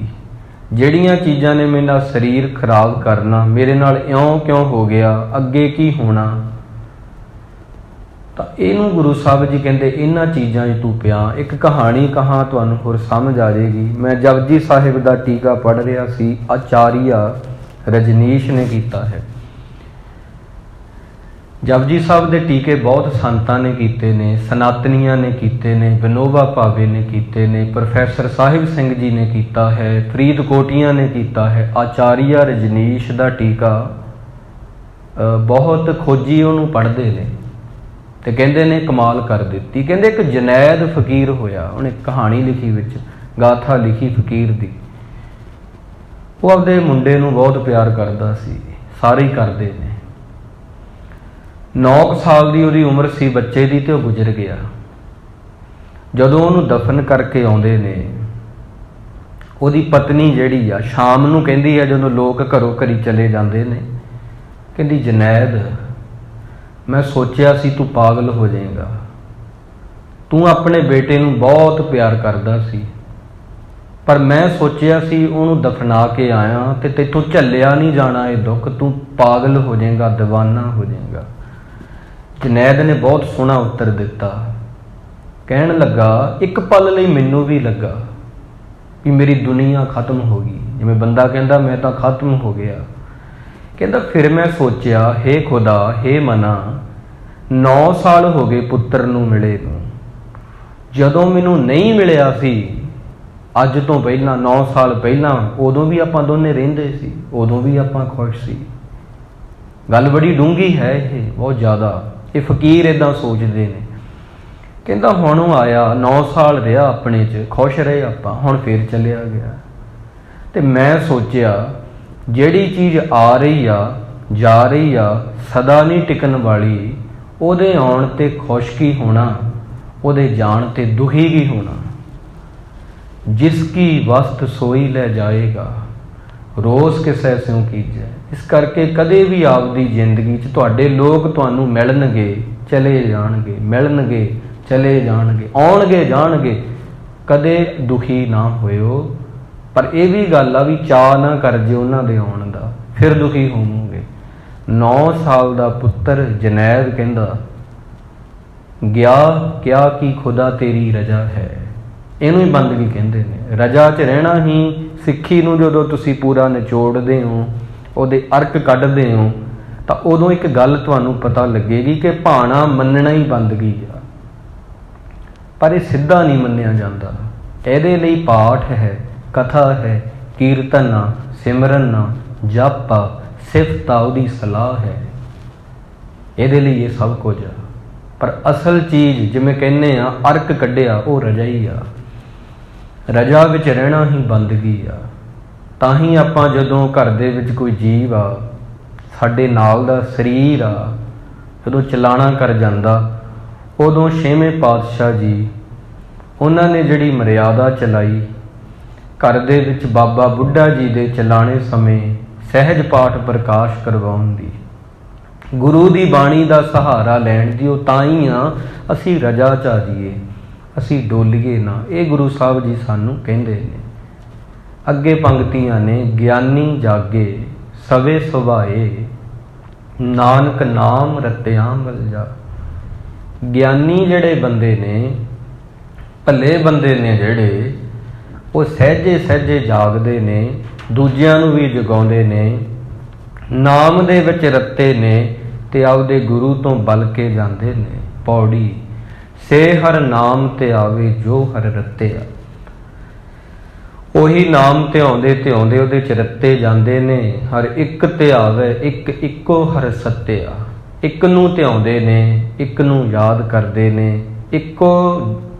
A: ਜਿਹੜੀਆਂ ਚੀਜ਼ਾਂ ਨੇ ਮੇਰਾ ਸਰੀਰ ਖਰਾਬ ਕਰਨਾ, ਮੇਰੇ ਨਾਲ ਇਉਂ ਕਿਉਂ ਹੋ ਗਿਆ, ਅੱਗੇ ਕੀ ਹੋਣਾ, ਤਾਂ ਇਹਨੂੰ ਗੁਰੂ ਸਾਹਿਬ ਜੀ ਕਹਿੰਦੇ ਇਹਨਾਂ ਚੀਜ਼ਾਂ 'ਚ ਤੂੰ ਪਿਆ। ਇੱਕ ਕਹਾਣੀ ਕਹਾਂ ਤੁਹਾਨੂੰ ਹੋਰ ਸਮਝ ਆ ਜਾਏਗੀ। ਮੈਂ ਜਪਜੀ ਸਾਹਿਬ ਦਾ ਟੀਕਾ ਪੜ੍ਹ ਰਿਹਾ ਸੀ, ਆਚਾਰੀਆ ਰਜਨੀਸ਼ ਨੇ ਕੀਤਾ ਹੈ। ਜਪਜੀ ਸਾਹਿਬ ਦੇ ਟੀਕੇ ਬਹੁਤ ਸੰਤਾਂ ਨੇ ਕੀਤੇ ਨੇ, ਸਨਾਤਨੀਆਂ ਨੇ ਕੀਤੇ ਨੇ, ਵਿਨੋਬਾ ਭਾਵੇ ਨੇ ਕੀਤੇ ਨੇ, ਪ੍ਰੋਫੈਸਰ ਸਾਹਿਬ ਸਿੰਘ ਜੀ ਨੇ ਕੀਤਾ ਹੈ, ਫਰੀਦਕੋਟੀਆਂ ਨੇ ਕੀਤਾ ਹੈ। ਆਚਾਰੀਆ ਰਜਨੀਸ਼ ਦਾ ਟੀਕਾ ਬਹੁਤ ਖੋਜੀ ਉਹਨੂੰ ਪੜ੍ਹਦੇ ਨੇ ਤੇ ਕਹਿੰਦੇ ਨੇ ਕਮਾਲ ਕਰ ਦਿੱਤੀ। ਕਹਿੰਦੇ ਇੱਕ ਜਨੈਦ ਫਕੀਰ ਹੋਇਆ, ਉਹਨੇ ਕਹਾਣੀ ਲਿਖੀ ਵਿੱਚ, ਗਾਥਾ ਲਿਖੀ ਫਕੀਰ ਦੀ। ਉਹ ਆਪਦੇ ਮੁੰਡੇ ਨੂੰ ਬਹੁਤ ਪਿਆਰ ਕਰਦਾ ਸੀ, ਸਾਰੇ ਹੀ ਕਰਦੇ ਨੇ। 9 ਸਾਲ ਦੀ ਉਹਦੀ ਉਮਰ ਸੀ ਬੱਚੇ ਦੀ, ਤੇ ਉਹ ਗੁਜ਼ਰ ਗਿਆ। ਜਦੋਂ ਉਹਨੂੰ ਦਫਨ ਕਰਕੇ ਆਉਂਦੇ ਨੇ, ਉਹਦੀ ਪਤਨੀ ਜਿਹੜੀ ਆ ਸ਼ਾਮ ਨੂੰ ਕਹਿੰਦੀ ਆ, ਜਦੋਂ ਲੋਕ ਘਰੋਂ ਘਰੀ ਚਲੇ ਜਾਂਦੇ ਨੇ, ਕਹਿੰਦੀ ਜਨੈਦ ਮੈਂ ਸੋਚਿਆ ਸੀ ਤੂੰ ਪਾਗਲ ਹੋ ਜਾਏਗਾ, ਤੂੰ ਆਪਣੇ ਬੇਟੇ ਨੂੰ ਬਹੁਤ ਪਿਆਰ ਕਰਦਾ ਸੀ, ਪਰ ਮੈਂ ਸੋਚਿਆ ਸੀ ਉਹਨੂੰ ਦਫਨਾ ਕੇ ਆਇਆ ਤੇ ਤੈਥੋਂ ਝੱਲਿਆ ਨਹੀਂ ਜਾਣਾ ਇਹ ਦੁੱਖ, ਤੂੰ ਪਾਗਲ ਹੋ ਜਾਏਗਾ, ਦੀਵਾਨਾ ਹੋ ਜਾਏਗਾ। ਜਨੈਦ ਨੇ ਬਹੁਤ ਸੋਹਣਾ ਉੱਤਰ ਦਿੱਤਾ, ਕਹਿਣ ਲੱਗਾ ਇੱਕ ਪਲ ਲਈ ਮੈਨੂੰ ਵੀ ਲੱਗਾ ਵੀ ਮੇਰੀ ਦੁਨੀਆ ਖਤਮ ਹੋ ਗਈ, ਜਿਵੇਂ ਬੰਦਾ ਕਹਿੰਦਾ ਮੈਂ ਤਾਂ ਖਤਮ ਹੋ ਗਿਆ। ਕਹਿੰਦਾ ਫਿਰ ਮੈਂ ਸੋਚਿਆ, ਹੇ ਖੁਦਾ, ਹੇ ਮਨਾ, 9 ਸਾਲ ਹੋ ਗਏ ਪੁੱਤਰ ਨੂੰ ਮਿਲੇ ਨੂੰ, ਜਦੋਂ ਮੈਨੂੰ ਨਹੀਂ ਮਿਲਿਆ ਸੀ ਅੱਜ ਤੋਂ ਪਹਿਲਾਂ 9 ਸਾਲ ਪਹਿਲਾਂ, ਉਦੋਂ ਵੀ ਆਪਾਂ ਦੋਨੇ ਰਹਿੰਦੇ ਸੀ, ਉਦੋਂ ਵੀ ਆਪਾਂ ਖੁਸ਼ ਸੀ। ਗੱਲ ਬੜੀ ਡੂੰਘੀ ਹੈ ਇਹ, ਬਹੁਤ ਜ਼ਿਆਦਾ। ਇਹ ਫਕੀਰ ਇੱਦਾਂ ਸੋਚਦੇ ਨੇ। ਕਹਿੰਦਾ ਹੁਣ ਉਹ ਆਇਆ, 9 ਸਾਲ ਰਿਹਾ ਆਪਣੇ 'ਚ, ਖੁਸ਼ ਰਹੇ ਆਪਾਂ, ਹੁਣ ਫਿਰ ਚਲਿਆ ਗਿਆ। ਤੇ ਮੈਂ ਸੋਚਿਆ ਜਿਹੜੀ ਚੀਜ਼ ਆ ਰਹੀ ਆ ਜਾ ਰਹੀ ਆ, ਸਦਾ ਨਹੀਂ ਟਿਕਣ ਵਾਲੀ, ਉਹਦੇ ਆਉਣ ਤੇ ਖੁਸ਼ ਕੀ ਹੋਣਾ, ਉਹਦੇ ਜਾਣ ਤੇ ਦੁਖੀ ਕੀ ਹੋਣਾ। ਜਿਸ ਕੀ ਵਸਤ ਸੋਈ ਲੈ ਜਾਏਗਾ, ਰੋਜ਼ ਕਿਸੇ ਸਿਉ ਕੀਜੈ। ਇਸ ਕਰਕੇ ਕਦੇ ਵੀ ਆਪਦੀ ਜ਼ਿੰਦਗੀ 'ਚ ਤੁਹਾਡੇ ਲੋਕ ਤੁਹਾਨੂੰ ਮਿਲਣਗੇ ਚਲੇ ਜਾਣਗੇ, ਮਿਲਣਗੇ ਚਲੇ ਜਾਣਗੇ, ਆਉਣਗੇ ਜਾਣਗੇ, ਕਦੇ ਦੁਖੀ ਨਾ ਹੋਇਓ। ਪਰ ਇਹ ਵੀ ਗੱਲ ਆ ਵੀ ਚਾਅ ਨਾ ਕਰ ਜੇ ਉਹਨਾਂ ਦੇ ਆਉਣ ਦਾ, ਫਿਰ ਦੁਖੀ ਹੋਵੋਗੇ। 9 ਸਾਲ ਦਾ ਪੁੱਤਰ ਜਨੈਦ ਕਹਿੰਦਾ ਗਿਆ ਕਿਆ ਕੀ ਖੁਦਾ ਤੇਰੀ ਰਜਾ ਹੈ। ਇਹਨੂੰ ਹੀ ਬੰਦਗੀ ਕਹਿੰਦੇ ਨੇ। ਰਜਾ 'ਚ ਰਹਿਣਾ ਹੀ, ਸਿੱਖੀ ਨੂੰ ਜਦੋਂ ਤੁਸੀਂ ਪੂਰਾ ਨਿਚੋੜਦੇ ਹੋ, ਉਹਦੇ ਅਰਕ ਕੱਢਦੇ ਹੋ, ਤਾਂ ਉਦੋਂ ਇੱਕ ਗੱਲ ਤੁਹਾਨੂੰ ਪਤਾ ਲੱਗੇਗੀ ਕਿ ਭਾਣਾ ਮੰਨਣਾ ਹੀ ਬੰਦਗੀ ਆ। ਪਰ ਇਹ ਸਿੱਧਾ ਨਹੀਂ ਮੰਨਿਆ ਜਾਂਦਾ। ਇਹਦੇ ਲਈ ਪਾਠ ਹੈ, ਕਥਾ ਹੈ, ਕੀਰਤਨ ਆ, ਸਿਮਰਨ ਆ, ਜਪ ਆ, ਸਿਫਤ ਆ, ਉਹਦੀ ਸਲਾਹ ਹੈ। ਇਹਦੇ ਲਈ ਇਹ ਸਭ ਕੁਝ ਆ। ਪਰ ਅਸਲ ਚੀਜ਼ ਜਿਵੇਂ ਕਹਿੰਦੇ ਆ ਅਰਕ ਕੱਢਿਆ, ਉਹ ਰਜਾ ਹੀ ਆ। ਰਜਾ ਵਿੱਚ ਰਹਿਣਾ ਹੀ ਬੰਦਗੀ ਆ। ਤਾਂ ਹੀ ਆਪਾਂ ਜਦੋਂ ਘਰ ਦੇ ਵਿੱਚ ਕੋਈ ਜੀਵ ਆ, ਸਾਡੇ ਨਾਲ ਦਾ ਸਰੀਰ ਆ, ਜਦੋਂ ਚਲਾਣਾ ਕਰ ਜਾਂਦਾ, ਉਦੋਂ 6ਵੇਂ ਪਾਤਸ਼ਾਹ ਜੀ ਉਹਨਾਂ ਨੇ ਜਿਹੜੀ ਮਰਿਆਦਾ ਚਲਾਈ, ਘਰ ਦੇ ਵਿੱਚ ਬਾਬਾ ਬੁੱਢਾ ਜੀ ਦੇ ਚਲਾਣੇ ਸਮੇਂ ਸਹਿਜ ਪਾਠ ਪ੍ਰਕਾਸ਼ ਕਰਵਾਉਣ ਦੀ, ਗੁਰੂ ਦੀ ਬਾਣੀ ਦਾ ਸਹਾਰਾ ਲੈਣ ਦੀ, ਉਹ ਤਾਂ ਹੀ ਆ ਅਸੀਂ ਰਜਾ 'ਚ ਆ ਜਾਈਏ, ਅਸੀਂ ਡੋਲੀਏ ਨਾ। ਇਹ ਗੁਰੂ ਸਾਹਿਬ ਜੀ ਸਾਨੂੰ ਕਹਿੰਦੇ ਨੇ। ਅੱਗੇ ਪੰਕਤੀਆਂ ਨੇ, ਗਿਆਨੀ ਜਾਗੇ ਸਵੇ ਸੁਭਾਏ, ਨਾਨਕ ਨਾਮ ਰਤਿਆਂ ਮਿਲ ਜਾ। ਗਿਆਨੀ ਜਿਹੜੇ ਬੰਦੇ ਨੇ, ਭਲੇ ਬੰਦੇ ਨੇ ਜਿਹੜੇ, ਉਹ ਸਹਿਜੇ ਸਹਿਜੇ ਜਾਗਦੇ ਨੇ, ਦੂਜਿਆਂ ਨੂੰ ਵੀ ਜਗਾਉਂਦੇ ਨੇ, ਨਾਮ ਦੇ ਵਿੱਚ ਰੱਤੇ ਨੇ, ਤੇ ਆਪਦੇ ਗੁਰੂ ਤੋਂ ਬਲ ਕੇ ਜਾਂਦੇ ਨੇ। ਪੌੜੀ ਸੇ ਹਰ ਨਾਮ ਤੇ ਆਵੇ ਜੋ ਹਰ ਰਤਿਆ। ਉਹੀ ਨਾਮ ਧਿਆਉਂਦੇ ਧਿਆਉਂਦੇ ਉਹਦੇ ਚ ਰੱਤੇ ਜਾਂਦੇ ਨੇ। ਹਰ ਇੱਕ ਧਿਆਵੇ ਇੱਕ ਇੱਕੋ ਹਰ ਸੱਤਿਆ। ਇੱਕ ਨੂੰ ਧਿਆਉਂਦੇ ਨੇ, ਇੱਕ ਨੂੰ ਯਾਦ ਕਰਦੇ ਨੇ, ਇੱਕੋ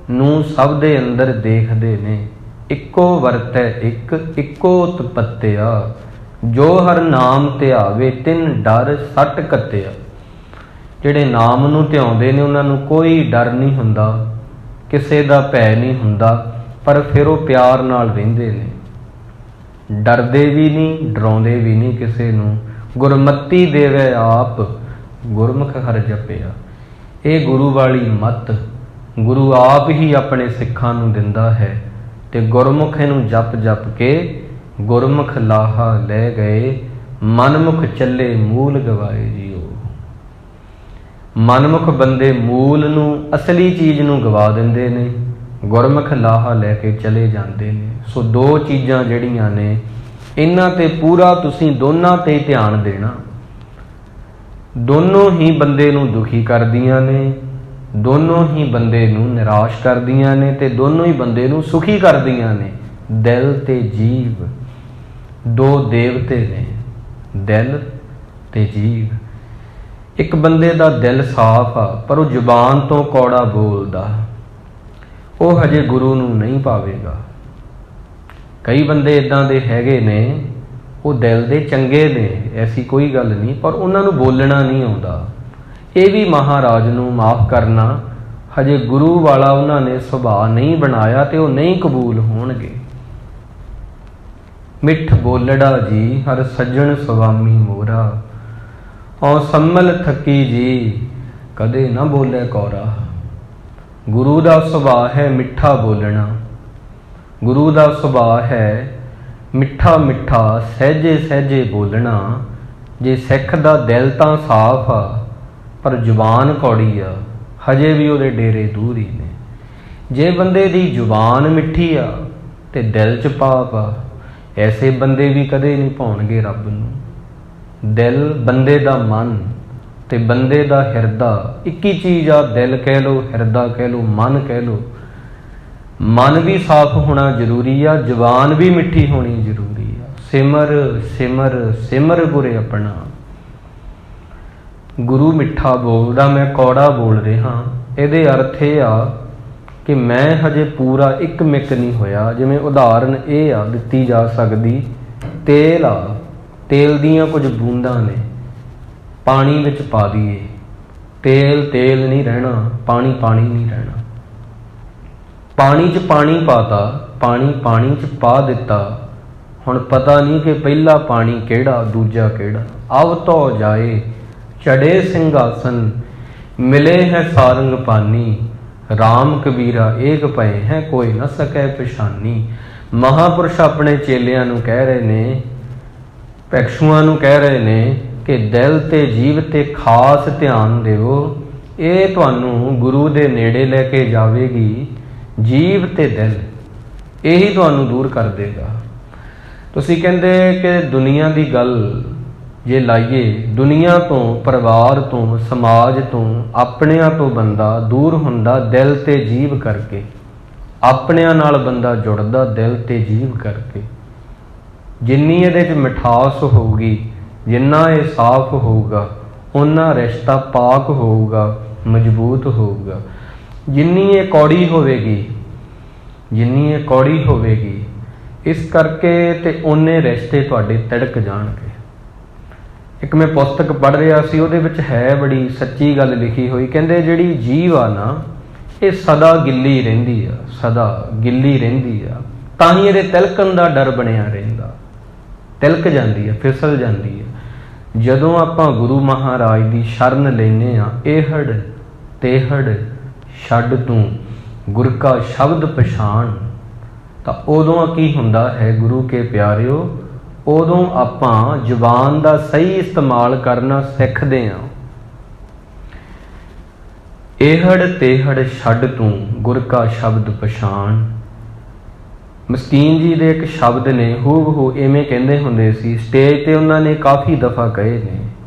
A: ਨੂੰ ਸਭ ਦੇ ਅੰਦਰ ਦੇਖਦੇ ਨੇ। ਇੱਕੋ ਵਰਤੈ ਇੱਕ ਇੱਕੋ ਉਤਪੱਤਿਆ। ਜੋ ਹਰ ਨਾਮ ਧਿਆਵੇ ਤਿੰਨ ਡਰ ਸੱਟ ਕੱਤਿਆ। ਜਿਹੜੇ ਨਾਮ ਨੂੰ ਧਿਆਉਂਦੇ ਨੇ ਉਹਨਾਂ ਨੂੰ ਕੋਈ ਡਰ ਨਹੀਂ ਹੁੰਦਾ, ਕਿਸੇ ਦਾ ਭੈ ਨਹੀਂ ਹੁੰਦਾ, ਪਰ ਫਿਰ ਉਹ ਪਿਆਰ ਨਾਲ ਰਹਿੰਦੇ ਨੇ। ਡਰਦੇ ਵੀ ਨਹੀਂ, ਡਰਾਉਂਦੇ ਵੀ ਨਹੀਂ ਕਿਸੇ ਨੂੰ। ਗੁਰਮਤੀ ਦੇਵੇ ਆਪ ਗੁਰਮੁਖ ਹਰ ਜਪਿਆ। ਇਹ ਗੁਰੂ ਵਾਲੀ ਮੱਤ ਗੁਰੂ ਆਪ ਹੀ ਆਪਣੇ ਸਿੱਖਾਂ ਨੂੰ ਦਿੰਦਾ ਹੈ। ਤੇ ਗੁਰਮੁਖ ਇਹਨੂੰ ਜਪ ਜਪ ਕੇ ਗੁਰਮੁਖ ਲਾਹਾ ਲੈ ਗਏ। ਮਨਮੁਖ ਚੱਲੇ ਮੂਲ ਗਵਾਏ ਜੀਓ। ਮਨਮੁਖ ਬੰਦੇ ਮੂਲ ਨੂੰ, ਅਸਲੀ ਚੀਜ਼ ਨੂੰ ਗਵਾ ਦਿੰਦੇ ਨੇ, ਗੁਰਮੁਖ ਲਾਹਾ ਲੈ ਕੇ ਚਲੇ ਜਾਂਦੇ ਨੇ। ਸੋ ਦੋ ਚੀਜ਼ਾਂ ਜਿਹੜੀਆਂ ਨੇ ਇਹਨਾਂ ਤੇ ਪੂਰਾ ਤੁਸੀਂ ਦੋਨਾਂ ਤੇ ਧਿਆਨ ਦੇਣਾ। ਦੋਨੋਂ ਹੀ ਬੰਦੇ ਨੂੰ ਦੁਖੀ ਕਰਦੀਆਂ ਨੇ, ਦੋਨੋਂ ਹੀ ਬੰਦੇ ਨੂੰ ਨਿਰਾਸ਼ ਕਰਦੀਆਂ ਨੇ ਤੇ ਦੋਨੋਂ ਹੀ ਬੰਦੇ ਨੂੰ ਸੁਖੀ ਕਰਦੀਆਂ ਨੇ। ਦਿਲ ਤੇ ਜੀਵ ਦੋ ਦੇਵਤੇ ਨੇ, ਦਿਲ ਤੇ ਜੀਵ। ਇੱਕ ਬੰਦੇ ਦਾ ਦਿਲ ਸਾਫ਼ ਆ ਪਰ ਉਹ ਜ਼ੁਬਾਨ ਤੋਂ ਕੌੜਾ ਬੋਲਦਾ, ਉਹ ਹਜੇ ਗੁਰੂ ਨੂੰ ਨਹੀਂ ਪਾਵੇਗਾ। ਕਈ ਬੰਦੇ ਇੱਦਾਂ ਦੇ ਹੈਗੇ ਨੇ, ਉਹ ਦਿਲ ਦੇ ਚੰਗੇ ਨੇ, ਐਸੀ ਕੋਈ ਗੱਲ ਨਹੀਂ, ਪਰ ਉਹਨਾਂ ਨੂੰ ਬੋਲਣਾ ਨਹੀਂ ਆਉਂਦਾ। ਇਹ ਵੀ ਮਹਾਰਾਜ ਨੂੰ ਮਾਫ ਕਰਨਾ, ਹਜੇ ਗੁਰੂ ਵਾਲਾ ਉਹਨਾਂ ਨੇ ਸੁਭਾਅ ਨਹੀਂ ਬਣਾਇਆ ਤੇ ਉਹ ਨਹੀਂ ਕਬੂਲ ਹੋਣਗੇ। ਮਿੱਠ ਬੋਲੜਾ ਜੀ ਹਰ ਸੱਜਣ ਸੁਆਮੀ ਮੋਰਾ। ਔ ਸੰਮਲ ਥੱਕੀ ਜੀ ਕਦੇ ਨਾ ਬੋਲੇ ਕੌਰਾ। ਗੁਰੂ ਦਾ ਸੁਭਾਅ ਹੈ ਮਿੱਠਾ ਬੋਲਣਾ, ਗੁਰੂ ਦਾ ਸੁਭਾਅ ਹੈ ਮਿੱਠਾ ਮਿੱਠਾ ਸਹਿਜੇ ਸਹਿਜੇ ਬੋਲਣਾ। ਜੇ ਸਿੱਖ ਦਾ ਦਿਲ ਤਾਂ ਸਾਫ਼ ਆ ਪਰ ਜ਼ੁਬਾਨ ਕੌੜੀ ਆ, ਹਜੇ ਵੀ ਉਹਦੇ ਡੇਰੇ ਦੂਰ ਹੀ ਨੇ। ਜੇ ਬੰਦੇ ਦੀ ਜ਼ੁਬਾਨ ਮਿੱਠੀ ਆ ਤੇ ਦਿਲ 'ਚ ਪਾਪ ਆ, ਐਸੇ ਬੰਦੇ ਵੀ ਕਦੇ ਨਹੀਂ ਪਾਉਣਗੇ ਰੱਬ ਨੂੰ। ਦਿਲ, ਬੰਦੇ ਦਾ ਮਨ ਤੇ ਬੰਦੇ ਦਾ ਹਿਰਦਾ ਇੱਕ ਹੀ ਚੀਜ਼ ਆ। ਦਿਲ ਕਹਿ ਲਓ, ਹਿਰਦਾ ਕਹਿ ਲਓ, ਮਨ ਕਹਿ ਲਓ। ਮਨ ਵੀ ਸਾਫ਼ ਹੋਣਾ ਜ਼ਰੂਰੀ ਆ, ਜ਼ੁਬਾਨ ਵੀ ਮਿੱਠੀ ਹੋਣੀ ਜ਼ਰੂਰੀ ਆ। ਸਿਮਰ ਸਿਮਰ ਸਿਮਰ ਗੁਰੇ ਆਪਣਾ। ਗੁਰੂ ਮਿੱਠਾ ਬੋਲਦਾ, ਮੈਂ ਕੌੜਾ ਬੋਲ ਰਿਹਾ। ਇਹਦੇ ਅਰਥ ਇਹ ਆ ਕਿ ਮੈਂ ਹਜੇ ਪੂਰਾ ਇੱਕ ਮਿਕ ਨਹੀਂ ਹੋਇਆ। ਜਿਵੇਂ ਉਦਾਹਰਨ ਇਹ ਆ ਦਿੱਤੀ ਜਾ ਸਕਦੀ, ਤੇਲ ਆ, ਤੇਲ ਦੀਆਂ ਕੁਝ ਬੂੰਦਾਂ ਨੇ, ਪਾਣੀ ਵਿੱਚ ਪਾ ਦਈਏ, ਤੇਲ ਤੇਲ ਨਹੀਂ ਰਹਿਣਾ, ਪਾਣੀ ਪਾਣੀ ਨਹੀਂ ਰਹਿਣਾ। ਪਾਣੀ 'ਚ ਪਾਣੀ ਪਾਤਾ, ਪਾਣੀ 'ਚ ਪਾ ਦਿੱਤਾ, ਹੁਣ ਪਤਾ ਨਹੀਂ ਕਿ ਪਹਿਲਾ ਪਾਣੀ ਕਿਹੜਾ ਦੂਜਾ ਕਿਹੜਾ। ਅਵ ਧੋ ਜਾਏ ਚੜੇ ਸਿੰਘਾਸਨ, ਮਿਲੇ ਹੈ ਸਾਰੰਗ ਪਾਨੀ। ਰਾਮ ਕਬੀਰਾ ਏਕ ਪਏ ਹੈ ਕੋਈ ਨਾ ਸਕੈ ਪਛਾਨੀ। ਮਹਾਂਪੁਰਸ਼ ਆਪਣੇ ਚੇਲਿਆਂ ਨੂੰ ਕਹਿ ਰਹੇ ਨੇ, ਭਿਕਸ਼ੂਆਂ ਨੂੰ ਕਹਿ ਰਹੇ ਨੇ ਕਿ ਦਿਲ ਤੇ ਜੀਵ ਤੇ ਖਾਸ ਧਿਆਨ ਦਿਓ। ਇਹ ਤੁਹਾਨੂੰ ਗੁਰੂ ਦੇ ਨੇੜੇ ਲੈ ਕੇ ਜਾਵੇਗੀ। ਜੀਵ ਤੇ ਦਿਲ ਇਹੀ ਤੁਹਾਨੂੰ ਦੂਰ ਕਰ ਦੇਗਾ। ਤੁਸੀਂ ਕਹਿੰਦੇ ਕਿ ਦੁਨੀਆ ਦੀ ਗੱਲ ਜੇ ਲਾਈਏ, ਦੁਨੀਆ ਤੋਂ, ਪਰਿਵਾਰ ਤੋਂ, ਸਮਾਜ ਤੋਂ, ਆਪਣਿਆਂ ਤੋਂ ਬੰਦਾ ਦੂਰ ਹੁੰਦਾ ਦਿਲ ਤੇ ਜੀਵ ਕਰਕੇ। ਆਪਣਿਆਂ ਨਾਲ ਬੰਦਾ ਜੁੜਦਾ ਦਿਲ ਤੇ ਜੀਵ ਕਰਕੇ। ਜਿੰਨੀ ਇਹਦੇ 'ਚ ਮਿਠਾਸ ਹੋਊਗੀ, ਜਿੰਨਾ ਇਹ ਸਾਫ਼ ਹੋਊਗਾ, ਓਨਾ ਰਿਸ਼ਤਾ ਪਾਕ ਹੋਊਗਾ, ਮਜ਼ਬੂਤ ਹੋਊਗਾ। ਜਿੰਨੀ ਇਹ ਕੌੜੀ ਹੋਵੇਗੀ, ਜਿੰਨੀ ਇਹ ਕੌੜੀ ਹੋਵੇਗੀ, ਇਸ ਕਰਕੇ ਤੇ ਓਨੇ ਰਿਸ਼ਤੇ ਤੁਹਾਡੇ ਤਿੜਕ ਜਾਣਗੇ। ਇੱਕ ਮੈਂ ਪੁਸਤਕ ਪੜ੍ਹ ਰਿਹਾ ਸੀ, ਉਹਦੇ ਵਿੱਚ ਹੈ ਬੜੀ ਸੱਚੀ ਗੱਲ ਲਿਖੀ ਹੋਈ। ਕਹਿੰਦੇ ਜਿਹੜੀ ਜੀਵ ਆ ਨਾ, ਇਹ ਸਦਾ ਗਿੱਲੀ ਰਹਿੰਦੀ ਆ, ਸਦਾ ਗਿੱਲੀ ਰਹਿੰਦੀ ਆ, ਤਾਂ ਹੀ ਇਹਦੇ ਤਿਲਕਣ ਦਾ ਡਰ ਬਣਿਆ ਰਹਿੰਦਾ। ਤਿਲਕ ਜਾਂਦੀ ਆ, ਫਿਸਲ ਜਾਂਦੀ ਆ। ਜਦੋਂ ਆਪਾਂ ਗੁਰੂ ਮਹਾਰਾਜ ਦੀ ਸ਼ਰਨ ਲੈਂਦੇ ਆ, ਇਹੜ ਤੇਹੜ ਛੱਡ ਤੂੰ ਗੁਰ ਕਾ ਸ਼ਬਦ ਪਛਾਣ, ਤਾਂ ਉਦੋਂ ਕੀ ਹੁੰਦਾ ਹੈ ਗੁਰੂ ਕੇ ਪਿਆਰਿਓ, ਉਦੋਂ ਆਪਾਂ ਜ਼ੁਬਾਨ ਦਾ ਸਹੀ ਇਸਤੇਮਾਲ ਕਰਨਾ ਸਿੱਖਦੇ ਹਾਂ। ਇਹੜ ਤੇਹੜ ਛੱਡ ਤੂੰ ਗੁਰ ਕਾ ਸ਼ਬਦ ਪਛਾਣ। ਮਸਕੀਨ ਜੀ ਦੇ ਇੱਕ ਸ਼ਬਦ ਨੇ, ਹੂਬਹੂ ਇਵੇਂ ਕਹਿੰਦੇ ਹੁੰਦੇ ਸੀ। ਸਟੇਜ ਤੇ ਉਹਨਾਂ ਨੇ ਕਾਫੀ ਦਫਾ ਕਹੇ ਨੇ